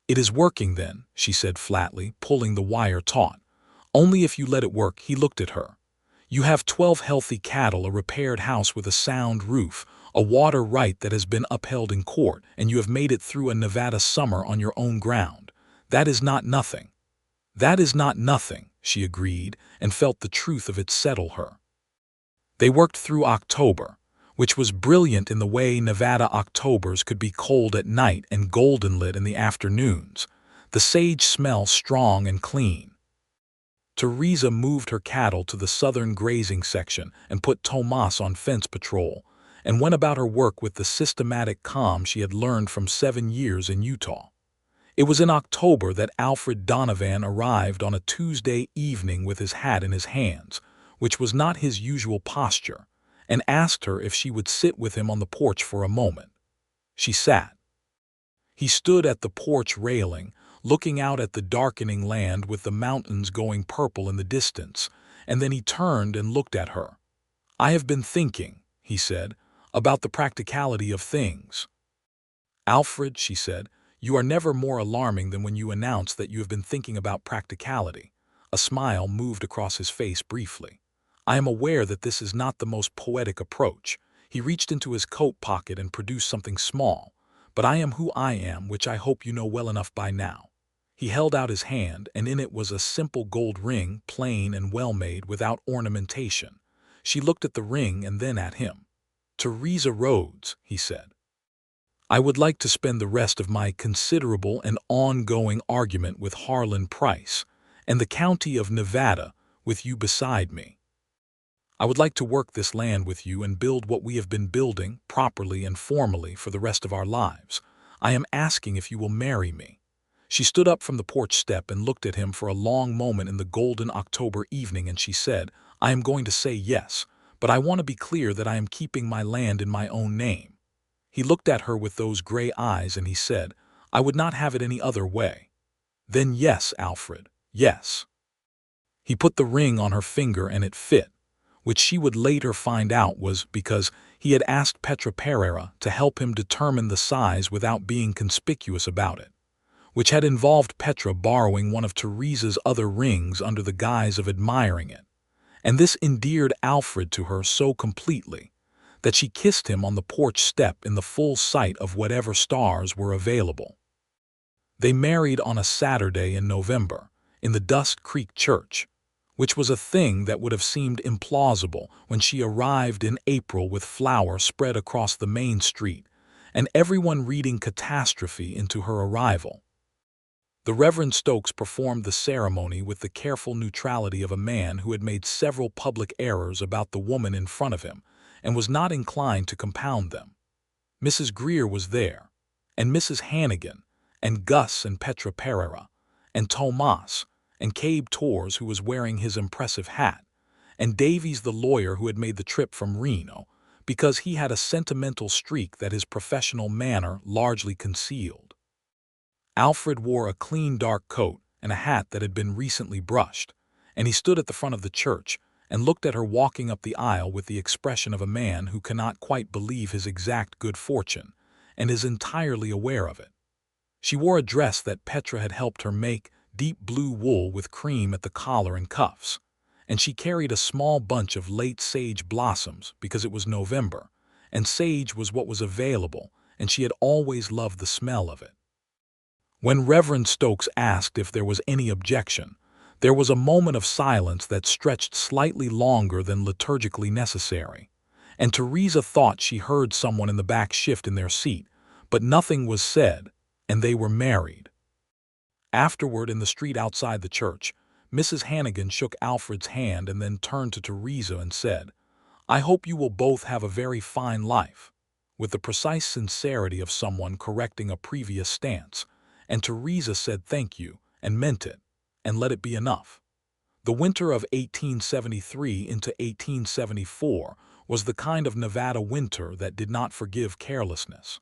"It is working then," she said flatly, pulling the wire taut. "Only if you let it work." He looked at her. "You have 12 healthy cattle, a repaired house with a sound roof, a water right that has been upheld in court, and you have made it through a Nevada summer on your own ground. That is not nothing." "That is not nothing," she agreed, and felt the truth of it settle her. They worked through October, which was brilliant in the way Nevada Octobers could be cold at night and golden-lit in the afternoons, the sage smell strong and clean. Theresa moved her cattle to the southern grazing section and put Tomas on fence patrol, and went about her work with the systematic calm she had learned from 7 years in Utah. It was in October that Alfred Donovan arrived on a Tuesday evening with his hat in his hands, which was not his usual posture, and asked her if she would sit with him on the porch for a moment. She sat. He stood at the porch railing, looking out at the darkening land with the mountains going purple in the distance, and then he turned and looked at her. "I have been thinking," he said, "about the practicality of things." "Alfred," she said, "you are never more alarming than when you announce that you have been thinking about practicality." A smile moved across his face briefly. "I am aware that this is not the most poetic approach." He reached into his coat pocket and produced something small. "But I am who I am, which I hope you know well enough by now." He held out his hand, and in it was a simple gold ring, plain and well-made, without ornamentation. She looked at the ring and then at him. "Theresa Rhodes," he said, "I would like to spend the rest of my considerable and ongoing argument with Harlan Price and the county of Nevada with you beside me. I would like to work this land with you and build what we have been building, properly and formally, for the rest of our lives. I am asking if you will marry me." She stood up from the porch step and looked at him for a long moment in the golden October evening, and she said, "I am going to say yes, but I want to be clear that I am keeping my land in my own name." He looked at her with those gray eyes and he said, "I would not have it any other way." "Then yes, Alfred, yes." He put the ring on her finger and it fit, which she would later find out was because he had asked Petra Pereira to help him determine the size without being conspicuous about it, which had involved Petra borrowing one of Theresa's other rings under the guise of admiring it. And this endeared Alfred to her so completely that she kissed him on the porch step in the full sight of whatever stars were available. They married on a Saturday in November, in the Dust Creek Church, which was a thing that would have seemed implausible when she arrived in April with flowers spread across the main street, and everyone reading catastrophe into her arrival. The Reverend Stokes performed the ceremony with the careful neutrality of a man who had made several public errors about the woman in front of him and was not inclined to compound them. Mrs. Greer was there, and Mrs. Hannigan, and Gus and Petra Pereira, and Tomas, and Cabe Torres, who was wearing his impressive hat, and Davies the lawyer who had made the trip from Reno, because he had a sentimental streak that his professional manner largely concealed. Alfred wore a clean dark coat and a hat that had been recently brushed, and he stood at the front of the church and looked at her walking up the aisle with the expression of a man who cannot quite believe his exact good fortune and is entirely aware of it. She wore a dress that Petra had helped her make, deep blue wool with cream at the collar and cuffs, and she carried a small bunch of late sage blossoms because it was November, and sage was what was available, and she had always loved the smell of it. When Reverend Stokes asked if there was any objection, there was a moment of silence that stretched slightly longer than liturgically necessary, and Theresa thought she heard someone in the back shift in their seat, but nothing was said, and they were married. Afterward, in the street outside the church, Mrs. Hannigan shook Alfred's hand and then turned to Theresa and said, "I hope you will both have a very fine life," with the precise sincerity of someone correcting a previous stance, and Theresa said thank you and meant it, and let it be enough. The winter of 1873 into 1874 was the kind of Nevada winter that did not forgive carelessness.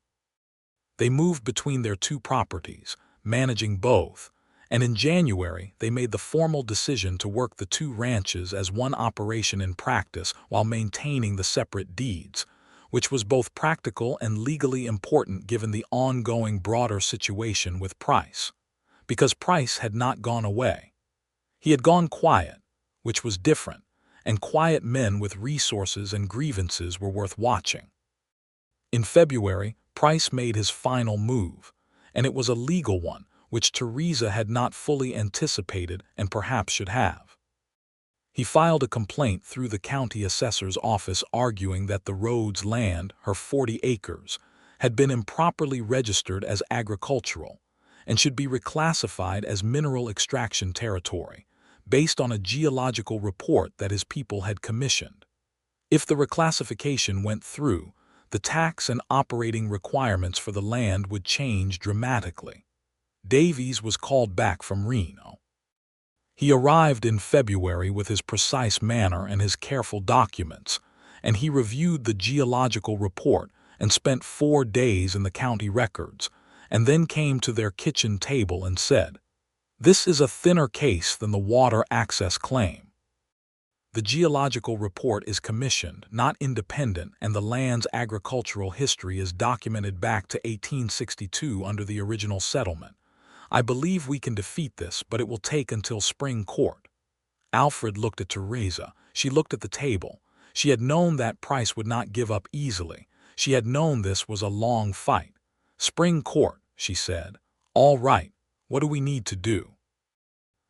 They moved between their two properties, managing both, and in January they made the formal decision to work the two ranches as one operation in practice while maintaining the separate deeds, which was both practical and legally important given the ongoing broader situation with Price, because Price had not gone away. He had gone quiet, which was different, and quiet men with resources and grievances were worth watching. In February, Price made his final move, and it was a legal one, which Theresa had not fully anticipated and perhaps should have. He filed a complaint through the county assessor's office arguing that the Rhodes land, her 40 acres, had been improperly registered as agricultural and should be reclassified as mineral extraction territory, based on a geological report that his people had commissioned. If the reclassification went through, the tax and operating requirements for the land would change dramatically. Davies was called back from Reno. He arrived in February with his precise manner and his careful documents, and he reviewed the geological report and spent 4 days in the county records, and then came to their kitchen table and said, "This is a thinner case than the water access claim. The geological report is commissioned, not independent, and the land's agricultural history is documented back to 1862 under the original settlement. I believe we can defeat this, but it will take until spring court." Alfred looked at Theresa. She looked at the table. She had known that Price would not give up easily. She had known this was a long fight. "Spring court," she said. "All right. What do we need to do?"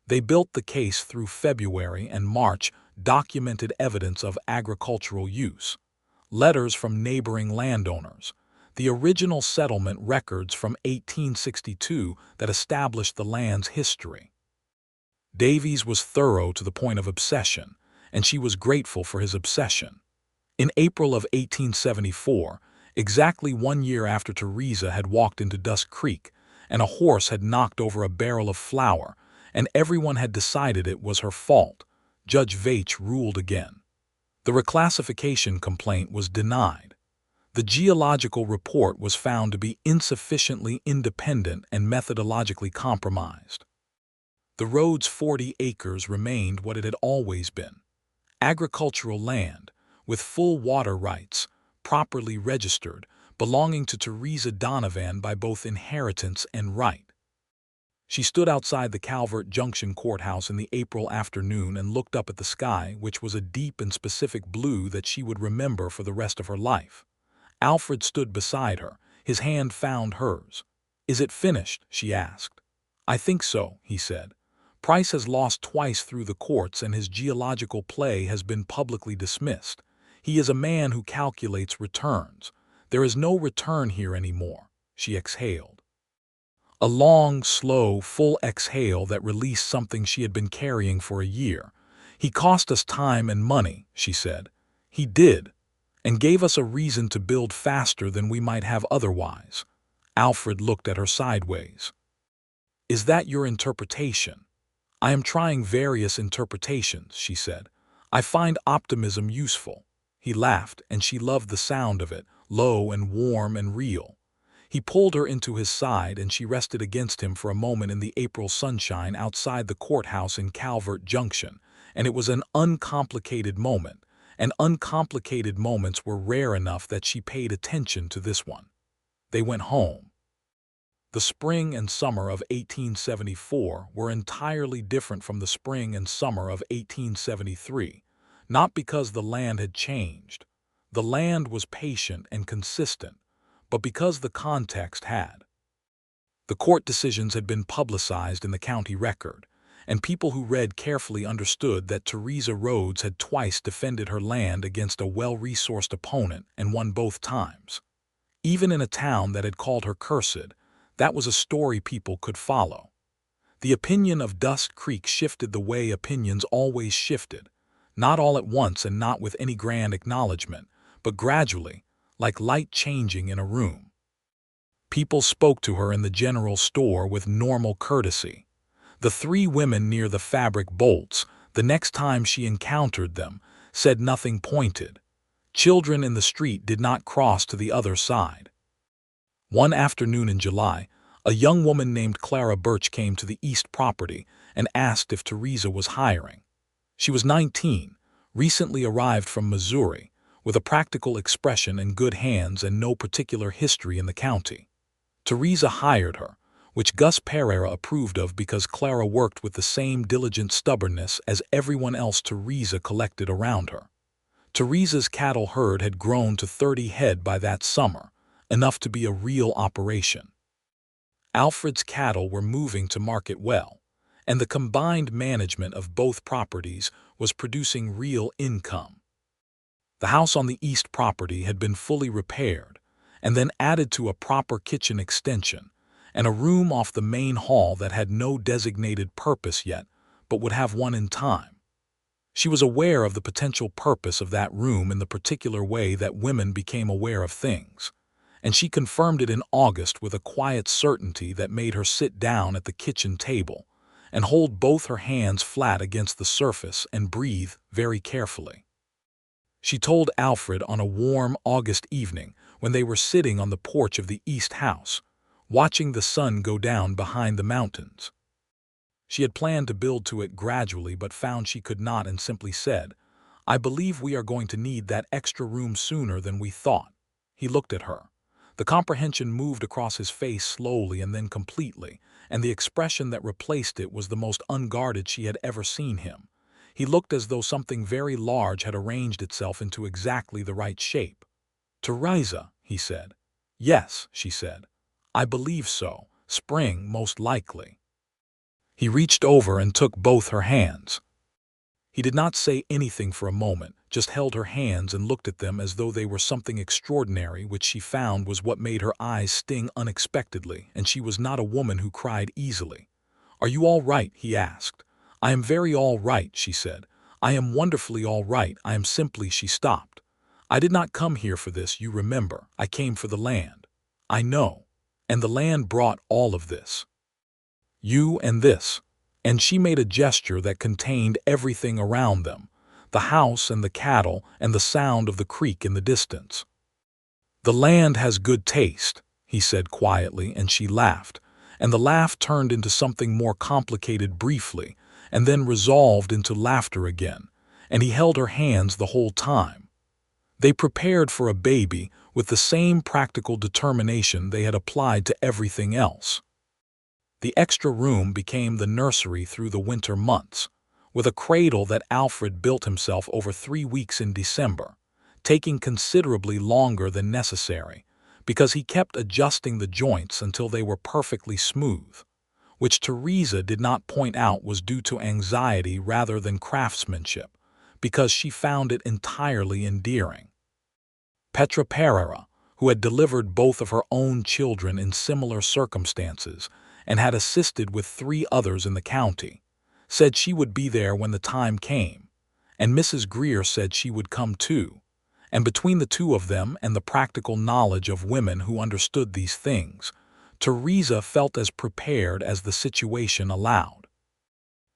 They built the case through February and March, documented evidence of agricultural use, letters from neighboring landowners, the original settlement records from 1862 that established the land's history. Davies was thorough to the point of obsession, and she was grateful for his obsession. In April of 1874, exactly 1 year after Theresa had walked into Dust Creek, and a horse had knocked over a barrel of flour, and everyone had decided it was her fault. Judge Veitch ruled again. The reclassification complaint was denied. The geological report was found to be insufficiently independent and methodologically compromised. The Rhodes' 40 acres remained what it had always been: agricultural land, with full water rights, properly registered, belonging to Theresa Donovan by both inheritance and right. She stood outside the Calvert Junction courthouse in the April afternoon and looked up at the sky, which was a deep and specific blue that she would remember for the rest of her life. Alfred stood beside her, his hand found hers. "Is it finished?" she asked. "I think so," he said. "Price has lost twice through the courts and his geological play has been publicly dismissed. He is a man who calculates returns. There is no return here anymore." She exhaled. A long, slow, full exhale that released something she had been carrying for a year. "He cost us time and money," she said. "He did, and gave us a reason to build faster than we might have otherwise." Alfred looked at her sideways. "Is that your interpretation?" "I am trying various interpretations," she said. "I find optimism useful." He laughed, and she loved the sound of it, low and warm and real. He pulled her into his side, and she rested against him for a moment in the April sunshine outside the courthouse in Calvert Junction, and it was an uncomplicated moment, and uncomplicated moments were rare enough that she paid attention to this one. They went home. The spring and summer of 1874 were entirely different from the spring and summer of 1873, not because the land had changed. The land was patient and consistent, but because the context had. The court decisions had been publicized in the county record, and people who read carefully understood that Theresa Rhodes had twice defended her land against a well-resourced opponent and won both times. Even in a town that had called her cursed, that was a story people could follow. The opinion of Dust Creek shifted the way opinions always shifted, not all at once and not with any grand acknowledgement, but gradually, like light changing in a room. People spoke to her in the general store with normal courtesy. The three women near the fabric bolts, the next time she encountered them, said nothing pointed. Children in the street did not cross to the other side. One afternoon in July, a young woman named Clara Birch came to the East property and asked if Theresa was hiring. She was 19, recently arrived from Missouri, with a practical expression and good hands and no particular history in the county. Theresa hired her, which Gus Pereira approved of because Clara worked with the same diligent stubbornness as everyone else Theresa collected around her. Theresa's cattle herd had grown to 30 head by that summer, enough to be a real operation. Alfred's cattle were moving to market well, and the combined management of both properties was producing real income. The house on the East property had been fully repaired and then added to a proper kitchen extension and a room off the main hall that had no designated purpose yet, but would have one in time. She was aware of the potential purpose of that room in the particular way that women became aware of things, and she confirmed it in August with a quiet certainty that made her sit down at the kitchen table and hold both her hands flat against the surface and breathe very carefully. She told Alfred on a warm August evening when they were sitting on the porch of the East house, watching the sun go down behind the mountains. She had planned to build to it gradually but found she could not and simply said, "I believe we are going to need that extra room sooner than we thought." He looked at her. The comprehension moved across his face slowly and then completely, and the expression that replaced it was the most unguarded she had ever seen him. He looked as though something very large had arranged itself into exactly the right shape. "Theresa," he said. "Yes," she said. "I believe so. Spring, most likely." He reached over and took both her hands. He did not say anything for a moment, just held her hands and looked at them as though they were something extraordinary, which she found was what made her eyes sting unexpectedly, and she was not a woman who cried easily. "Are you all right?" he asked. "I am very all right," she said. "I am wonderfully all right. I am simply—" She stopped. "I did not come here for this, you remember. I came for the land." "I know." And the land brought all of this. You and this. And she made a gesture that contained everything around them, the house and the cattle and the sound of the creek in the distance. The land has good taste, he said quietly, and she laughed, and the laugh turned into something more complicated briefly, and then resolved into laughter again, and he held her hands the whole time. They prepared for a baby with the same practical determination they had applied to everything else. The extra room became the nursery through the winter months, with a cradle that Alfred built himself over 3 weeks in December, taking considerably longer than necessary, because he kept adjusting the joints until they were perfectly smooth, which Theresa did not point out was due to anxiety rather than craftsmanship, because she found it entirely endearing. Petra, who had delivered both of her own children in similar circumstances and had assisted with 3 others in the county, said she would be there when the time came, and Mrs. Greer said she would come too, and between the two of them and the practical knowledge of women who understood these things, Theresa felt as prepared as the situation allowed.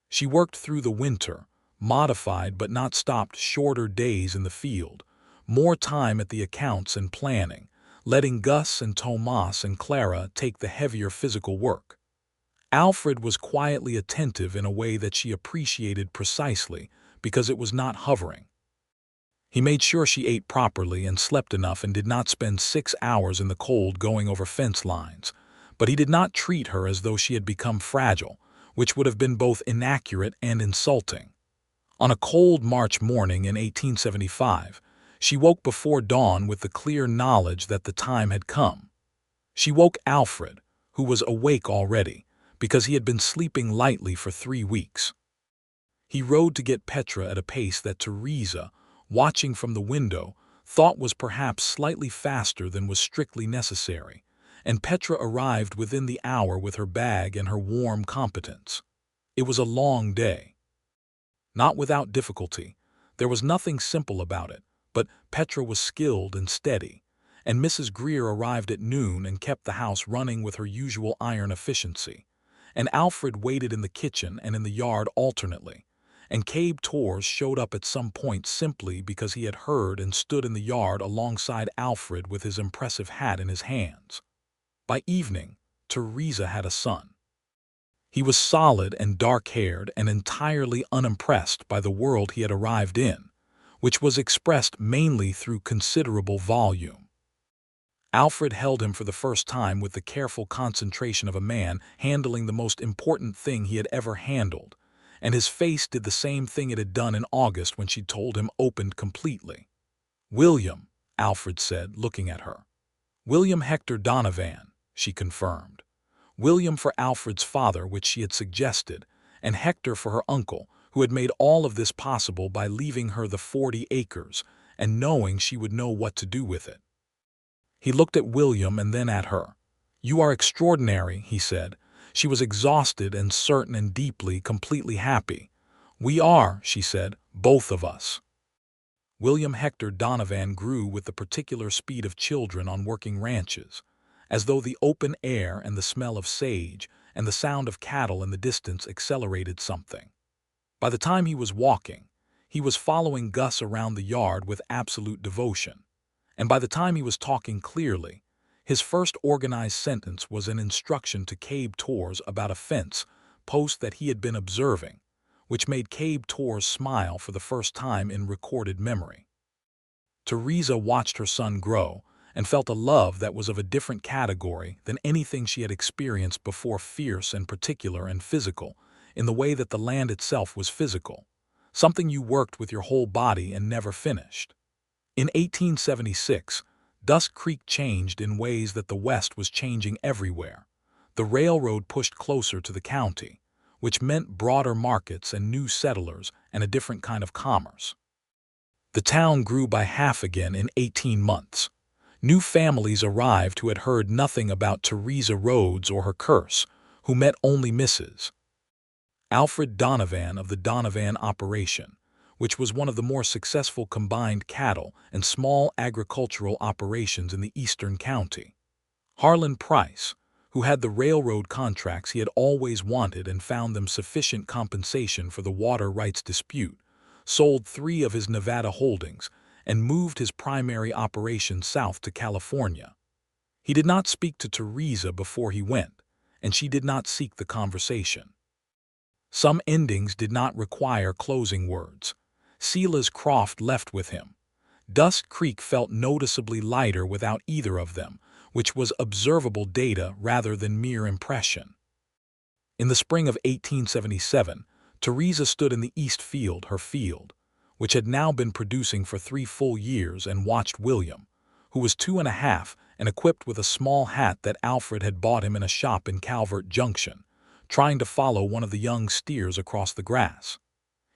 She worked through the winter, modified but not stopped shorter days in the field, more time at the accounts and planning, letting Gus and Tomas and Clara take the heavier physical work. Alfred was quietly attentive in a way that she appreciated precisely because it was not hovering. He made sure she ate properly and slept enough and did not spend 6 hours in the cold going over fence lines, but he did not treat her as though she had become fragile, which would have been both inaccurate and insulting. On a cold March morning in 1875, she woke before dawn with the clear knowledge that the time had come. She woke Alfred, who was awake already, because he had been sleeping lightly for 3 weeks. He rode to get Petra at a pace that Theresa, watching from the window, thought was perhaps slightly faster than was strictly necessary, and Petra arrived within the hour with her bag and her warm competence. It was a long day. Not without difficulty. There was nothing simple about it, but Petra was skilled and steady, and Mrs. Greer arrived at noon and kept the house running with her usual iron efficiency, and Alfred waited in the kitchen and in the yard alternately, and Cabe Torres showed up at some point simply because he had heard and stood in the yard alongside Alfred with his impressive hat in his hands. By evening, Theresa had a son. He was solid and dark-haired and entirely unimpressed by the world he had arrived in, which was expressed mainly through considerable volume. Alfred held him for the first time with the careful concentration of a man handling the most important thing he had ever handled, and his face did the same thing it had done in August when she told him opened completely. "William," Alfred said, looking at her. "William Hector Donovan," she confirmed. William for Alfred's father, which she had suggested, and Hector for her uncle, who had made all of this possible by leaving her the 40 acres and knowing she would know what to do with it. He looked at William and then at her. "You are extraordinary," he said. She was exhausted and certain and deeply, completely happy. "We are," she said, "both of us." William Hector Donovan grew with the particular speed of children on working ranches, as though the open air and the smell of sage and the sound of cattle in the distance accelerated something. By the time he was walking, he was following Gus around the yard with absolute devotion, and by the time he was talking clearly, his first organized sentence was an instruction to Cabe Torres about a fence post that he had been observing, which made Cabe Torres smile for the first time in recorded memory. Theresa watched her son grow and felt a love that was of a different category than anything she had experienced before, fierce and particular and physical, in the way that the land itself was physical, something you worked with your whole body and never finished. In 1876, Dusk Creek changed in ways that the West was changing everywhere. The railroad pushed closer to the county, which meant broader markets and new settlers and a different kind of commerce. The town grew by half again in 18 months. New families arrived who had heard nothing about Theresa Rhodes or her curse, who met only Mrs. Alfred Donovan of the Donovan operation, which was one of the more successful combined cattle and small agricultural operations in the eastern county. Harlan Price, who had the railroad contracts he had always wanted and found them sufficient compensation for the water rights dispute, sold 3 of his Nevada holdings, and moved his primary operations south to California. He did not speak to Theresa before he went, and she did not seek the conversation. Some endings did not require closing words. Silas Croft left with him. Dust Creek felt noticeably lighter without either of them, which was observable data rather than mere impression. In the spring of 1877, Theresa stood in the East Field, her field, which had now been producing for 3 full years, and watched William, who was 2.5 and equipped with a small hat that Alfred had bought him in a shop in Calvert Junction, trying to follow one of the young steers across the grass.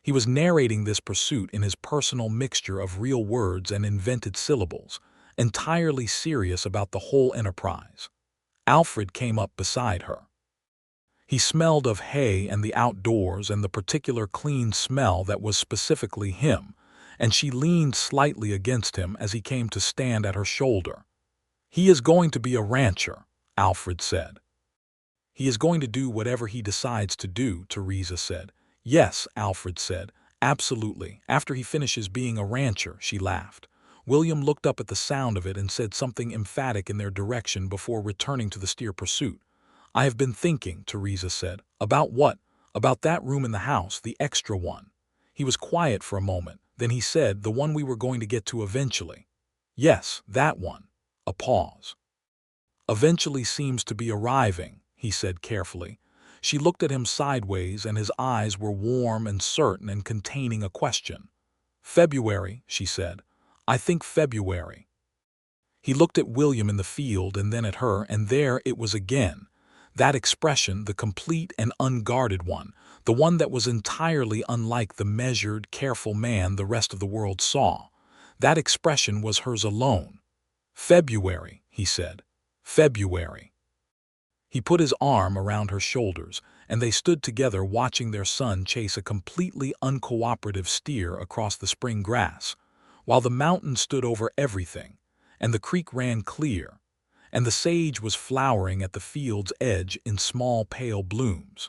He was narrating this pursuit in his personal mixture of real words and invented syllables, entirely serious about the whole enterprise. Alfred came up beside her. He smelled of hay and the outdoors and the particular clean smell that was specifically him, and she leaned slightly against him as he came to stand at her shoulder. "He is going to be a rancher," Alfred said. "He is going to do whatever he decides to do," Theresa said. "Yes," Alfred said, "absolutely. After he finishes being a rancher," she laughed. William looked up at the sound of it and said something emphatic in their direction before returning to the steer pursuit. "I have been thinking," Theresa said. "About what?" "About that room in the house, the extra one." He was quiet for a moment. Then he said, "The one we were going to get to eventually." "Yes, that one." A pause. "Eventually seems to be arriving," he said carefully. She looked at him sideways, and his eyes were warm and certain and containing a question. "February," she said. "I think February." He looked at William in the field and then at her, and there it was again. That expression, the complete and unguarded one, the one that was entirely unlike the measured, careful man the rest of the world saw. That expression was hers alone. "February," he said. "February." He put his arm around her shoulders, and they stood together watching their son chase a completely uncooperative steer across the spring grass, while the mountain stood over everything, and the creek ran clear, and the sage was flowering at the field's edge in small pale blooms.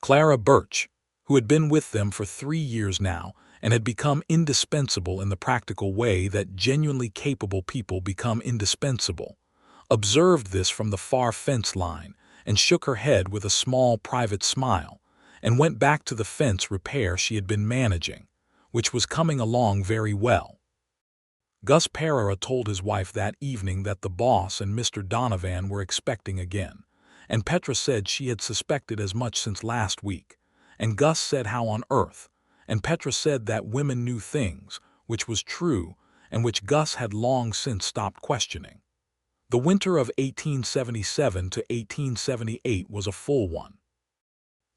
Clara Birch, who had been with them for 3 years now and had become indispensable in the practical way that genuinely capable people become indispensable, observed this from the far fence line and shook her head with a small private smile, and went back to the fence repair she had been managing, which was coming along very well. Gus Pereira told his wife that evening that the boss and Mr. Donovan were expecting again, and Petra said she had suspected as much since last week, and Gus said how on earth, and Petra said that women knew things, which was true, and which Gus had long since stopped questioning. The winter of 1877 to 1878 was a full one.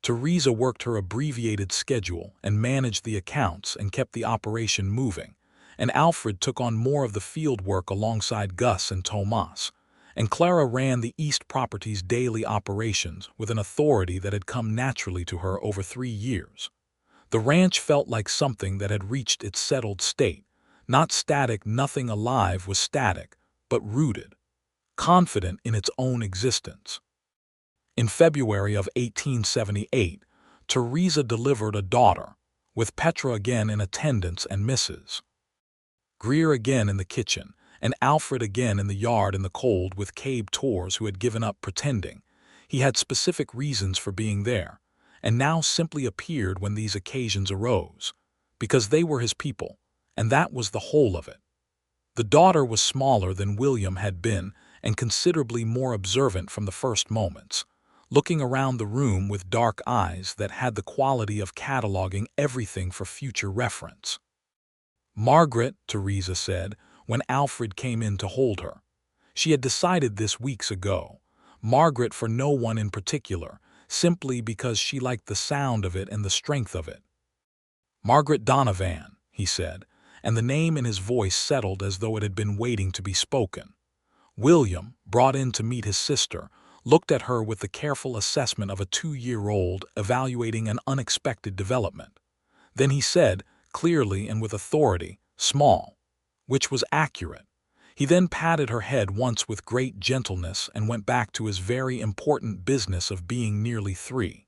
Theresa worked her abbreviated schedule and managed the accounts and kept the operation moving, and Alfred took on more of the field work alongside Gus and Tomas, and Clara ran the East Properties daily operations with an authority that had come naturally to her over 3 years. The ranch felt like something that had reached its settled state, not static. Nothing alive was static, but rooted, confident in its own existence. In February of 1878, Theresa delivered a daughter, with Petra again in attendance and Mrs. Greer again in the kitchen, and Alfred again in the yard in the cold with Cabe Torres, who had given up pretending. He had specific reasons for being there, and now simply appeared when these occasions arose, because they were his people, and that was the whole of it. The daughter was smaller than William had been and considerably more observant from the first moments, looking around the room with dark eyes that had the quality of cataloging everything for future reference. "Margaret," Theresa said, when Alfred came in to hold her. She had decided this weeks ago. Margaret for no one in particular, simply because she liked the sound of it and the strength of it. "Margaret Donovan," he said, and the name in his voice settled as though it had been waiting to be spoken. William, brought in to meet his sister, looked at her with the careful assessment of a 2-year-old evaluating an unexpected development. Then he said, clearly and with authority, "Small," which was accurate. He then patted her head once with great gentleness and went back to his very important business of being nearly 3.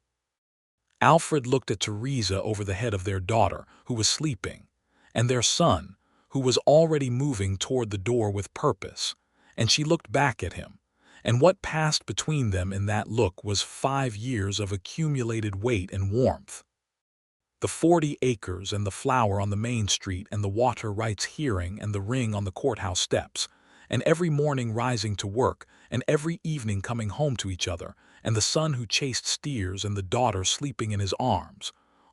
Alfred looked at Theresa over the head of their daughter, who was sleeping, and their son, who was already moving toward the door with purpose, and she looked back at him, and what passed between them in that look was 5 years of accumulated weight and warmth. The 40 acres and the flower on the main street and the water rights hearing and the ring on the courthouse steps, and every morning rising to work and every evening coming home to each other, and the son who chased steers and the daughter sleeping in his arms,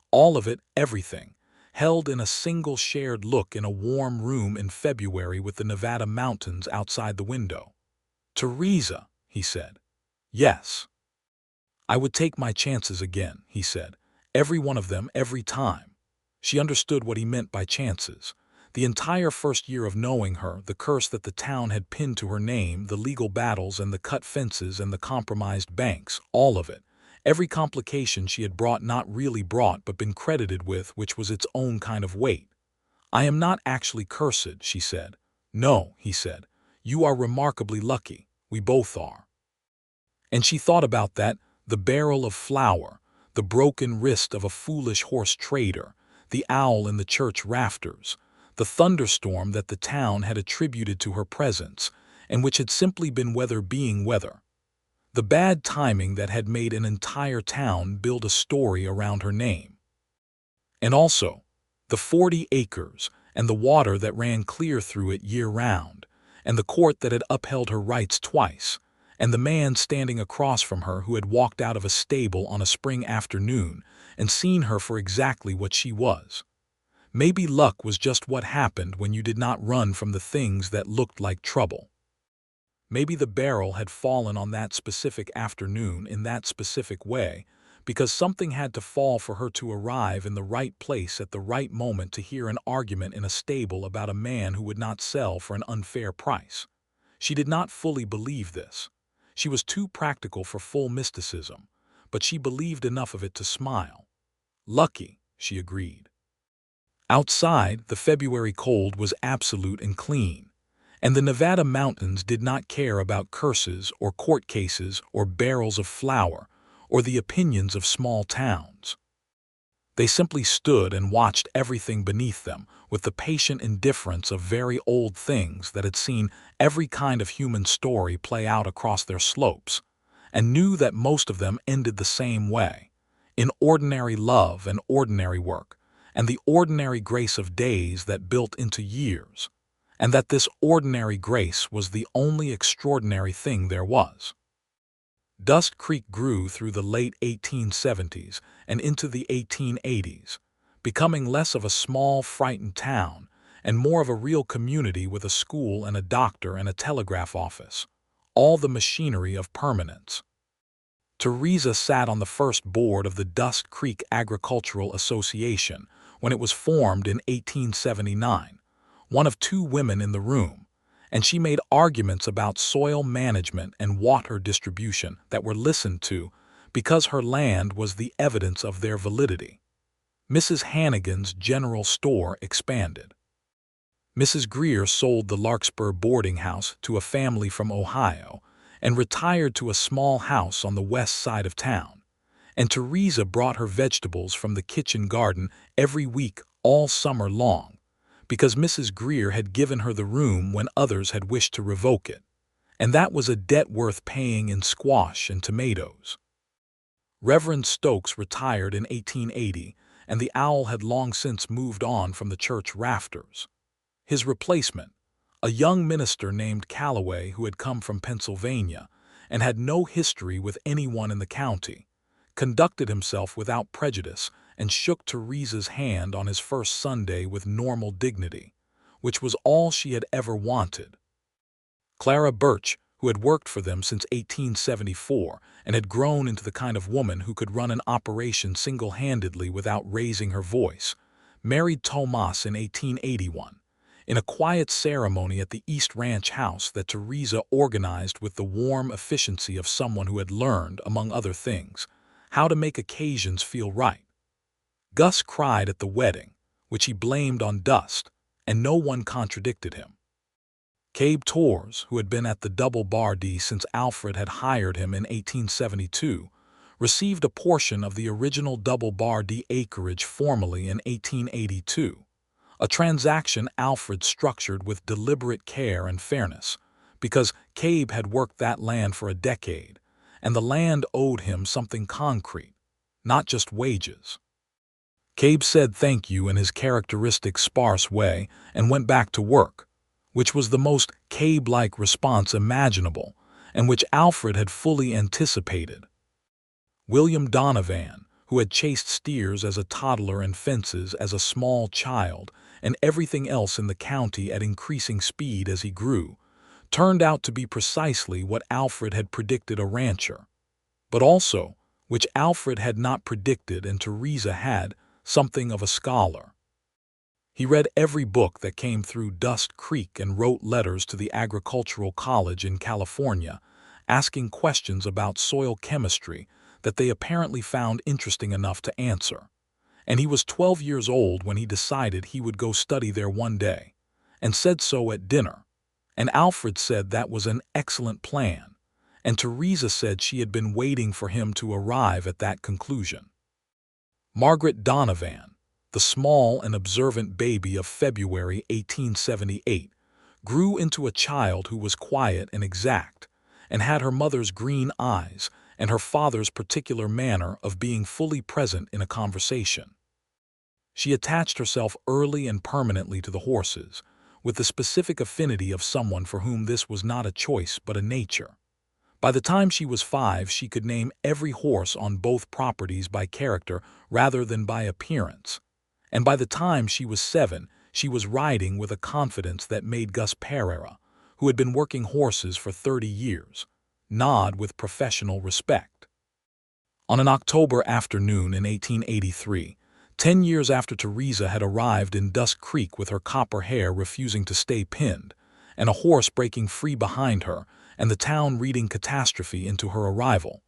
all of it, everything, held in a single shared look in a warm room in February with the Nevada mountains outside the window. "Theresa," he said. "Yes. I would take my chances again," he said. "Every one of them, every time." She understood what he meant by chances. The entire first year of knowing her, the curse that the town had pinned to her name, the legal battles and the cut fences and the compromised banks, all of it. Every complication she had brought, not really brought, but been credited with, which was its own kind of weight. "I am not actually cursed," she said. "No," he said. "You are remarkably lucky. We both are." And she thought about that, the barrel of flour, the broken wrist of a foolish horse trader, the owl in the church rafters, the thunderstorm that the town had attributed to her presence, and which had simply been weather being weather. The bad timing that had made an entire town build a story around her name. And also, the 40 acres, and the water that ran clear through it year-round, and the court that had upheld her rights twice, and the man standing across from her who had walked out of a stable on a spring afternoon and seen her for exactly what she was. Maybe luck was just what happened when you did not run from the things that looked like trouble. Maybe the barrel had fallen on that specific afternoon in that specific way, because something had to fall for her to arrive in the right place at the right moment to hear an argument in a stable about a man who would not sell for an unfair price. She did not fully believe this. She was too practical for full mysticism, but she believed enough of it to smile. "Lucky," she agreed. Outside, the February cold was absolute and clean, and the Nevada mountains did not care about curses or court cases or barrels of flour or the opinions of small towns. They simply stood and watched everything beneath them with the patient indifference of very old things that had seen every kind of human story play out across their slopes, and knew that most of them ended the same way, in ordinary love and ordinary work, and the ordinary grace of days that built into years, and that this ordinary grace was the only extraordinary thing there was. Dust Creek grew through the late 1870s and into the 1880s, becoming less of a small, frightened town and more of a real community with a school and a doctor and a telegraph office, all the machinery of permanence. Theresa sat on the first board of the Dust Creek Agricultural Association when it was formed in 1879, one of 2 women in the room, and she made arguments about soil management and water distribution that were listened to because her land was the evidence of their validity. Mrs. Hannigan's general store expanded. Mrs. Greer sold the Larkspur boarding house to a family from Ohio and retired to a small house on the west side of town, and Theresa brought her vegetables from the kitchen garden every week all summer long, because Mrs. Greer had given her the room when others had wished to revoke it, and that was a debt worth paying in squash and tomatoes. Reverend Stokes retired in 1880, and the owl had long since moved on from the church rafters. His replacement, a young minister named Calloway who had come from Pennsylvania and had no history with anyone in the county, conducted himself without prejudice and shook Theresa's hand on his first Sunday with normal dignity, which was all she had ever wanted. Clara Birch, who had worked for them since 1874 and had grown into the kind of woman who could run an operation single-handedly without raising her voice, married Tomas in 1881, in a quiet ceremony at the East Ranch house that Theresa organized with the warm efficiency of someone who had learned, among other things, how to make occasions feel right. Gus cried at the wedding, which he blamed on dust, and no one contradicted him. Cabe Torres, who had been at the Double Bar D since Alfred had hired him in 1872, received a portion of the original Double Bar D acreage formally in 1882, a transaction Alfred structured with deliberate care and fairness, because Cabe had worked that land for a decade, and the land owed him something concrete, not just wages. Cabe said thank you in his characteristic sparse way and went back to work, which was the most Cabe-like response imaginable, and which Alfred had fully anticipated. William Donovan, who had chased steers as a toddler and fences as a small child, and everything else in the county at increasing speed as he grew, turned out to be precisely what Alfred had predicted a rancher, but also, which Alfred had not predicted and Theresa had, something of a scholar. He read every book that came through Dust Creek and wrote letters to the Agricultural College in California, asking questions about soil chemistry that they apparently found interesting enough to answer. And he was 12 years old when he decided he would go study there one day, and said so at dinner. And Alfred said that was an excellent plan, and Theresa said she had been waiting for him to arrive at that conclusion. Margaret Donovan, the small and observant baby of February 1878, grew into a child who was quiet and exact, and had her mother's green eyes and her father's particular manner of being fully present in a conversation. She attached herself early and permanently to the horses, with the specific affinity of someone for whom this was not a choice but a nature. By the time she was 5, she could name every horse on both properties by character rather than by appearance, and by the time she was 7, she was riding with a confidence that made Gus Pereira, who had been working horses for 30 years, nod with professional respect. On an October afternoon in 1883, 10 years after Theresa had arrived in Dust Creek with her copper hair refusing to stay pinned, and a horse breaking free behind her, and the town reading catastrophe into her arrival,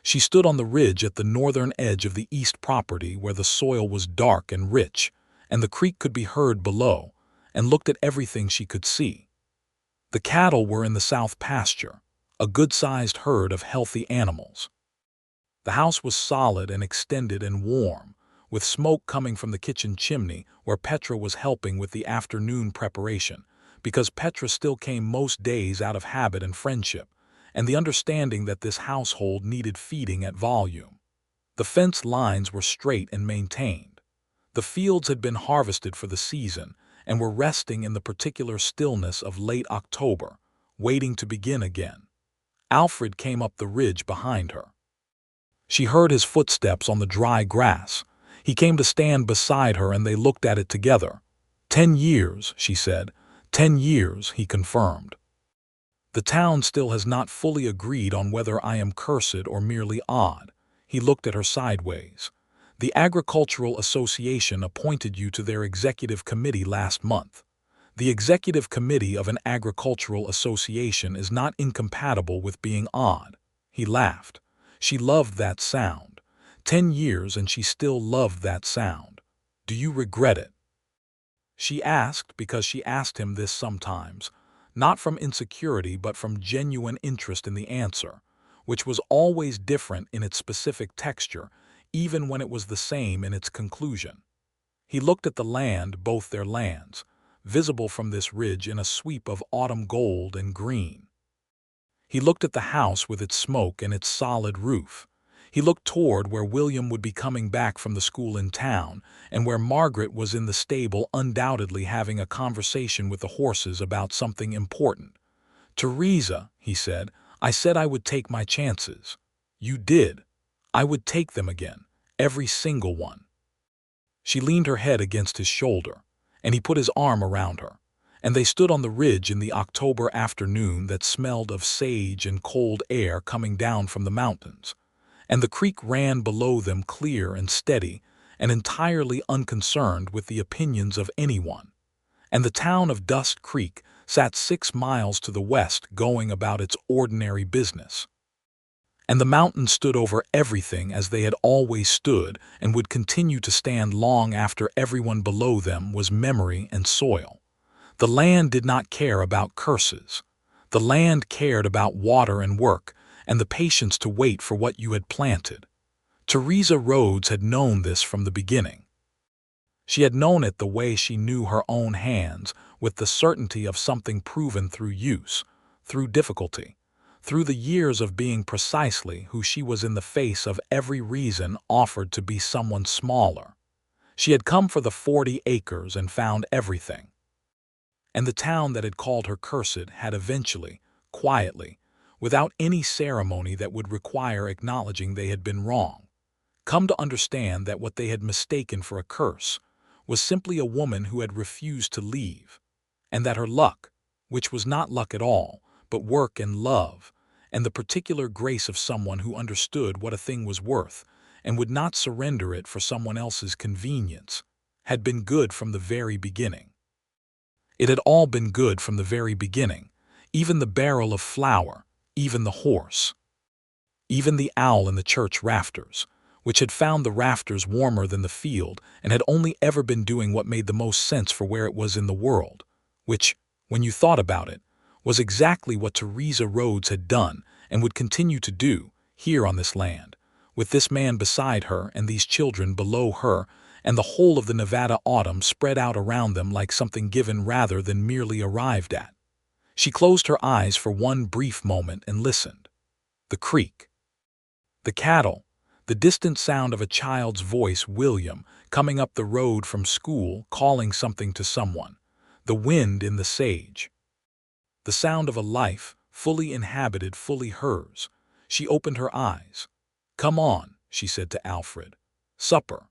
she stood on the ridge at the northern edge of the east property where the soil was dark and rich, and the creek could be heard below, and looked at everything she could see. The cattle were in the south pasture, a good-sized herd of healthy animals. The house was solid and extended and warm, with smoke coming from the kitchen chimney where Petra was helping with the afternoon preparation, because Petra still came most days out of habit and friendship, and the understanding that this household needed feeding at volume. The fence lines were straight and maintained. The fields had been harvested for the season and were resting in the particular stillness of late October, waiting to begin again. Alfred came up the ridge behind her. She heard his footsteps on the dry grass. He came to stand beside her and they looked at it together. 10 years, she said. 10 years, he confirmed. The town still has not fully agreed on whether I am cursed or merely odd. He looked at her sideways. The Agricultural Association appointed you to their executive committee last month. The executive committee of an agricultural association is not incompatible with being odd. He laughed. She loved that sound. 10 years and she still loved that sound. Do you regret it? She asked because she asked him this sometimes, not from insecurity but from genuine interest in the answer, which was always different in its specific texture, even when it was the same in its conclusion. He looked at the land, both their lands, visible from this ridge in a sweep of autumn gold and green. He looked at the house with its smoke and its solid roof. He looked toward where William would be coming back from the school in town, and where Margaret was in the stable undoubtedly having a conversation with the horses about something important. Theresa, he said, I said I would take my chances. You did. I would take them again, every single one. She leaned her head against his shoulder, and he put his arm around her, and they stood on the ridge in the October afternoon that smelled of sage and cold air coming down from the mountains, and the creek ran below them clear and steady and entirely unconcerned with the opinions of anyone, and the town of Dust Creek sat 6 miles to the west going about its ordinary business. And the mountains stood over everything as they had always stood and would continue to stand long after everyone below them was memory and soil. The land did not care about curses. The land cared about water and work, and the patience to wait for what you had planted. Theresa Rhodes had known this from the beginning. She had known it the way she knew her own hands, with the certainty of something proven through use, through difficulty, through the years of being precisely who she was in the face of every reason offered to be someone smaller. She had come for the 40 acres and found everything. And the town that had called her cursed had eventually, quietly, without any ceremony that would require acknowledging they had been wrong, come to understand that what they had mistaken for a curse was simply a woman who had refused to leave, and that her luck, which was not luck at all, but work and love, and the particular grace of someone who understood what a thing was worth and would not surrender it for someone else's convenience, had been good from the very beginning. It had all been good from the very beginning, even the barrel of flour, even the horse, even the owl in the church rafters, which had found the rafters warmer than the field and had only ever been doing what made the most sense for where it was in the world, which, when you thought about it, was exactly what Theresa Rhodes had done and would continue to do here on this land, with this man beside her and these children below her, and the whole of the Nevada autumn spread out around them like something given rather than merely arrived at. She closed her eyes for one brief moment and listened. The creek, the cattle, the distant sound of a child's voice, William, coming up the road from school, calling something to someone, the wind in the sage, the sound of a life, fully inhabited, fully hers. She opened her eyes. "Come on," she said to Alfred. "Supper."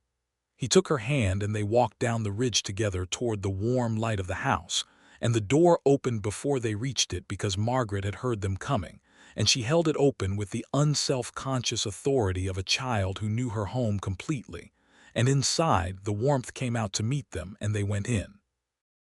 He took her hand and they walked down the ridge together toward the warm light of the house, and the door opened before they reached it because Margaret had heard them coming, and she held it open with the unself-conscious authority of a child who knew her home completely, and inside the warmth came out to meet them and they went in.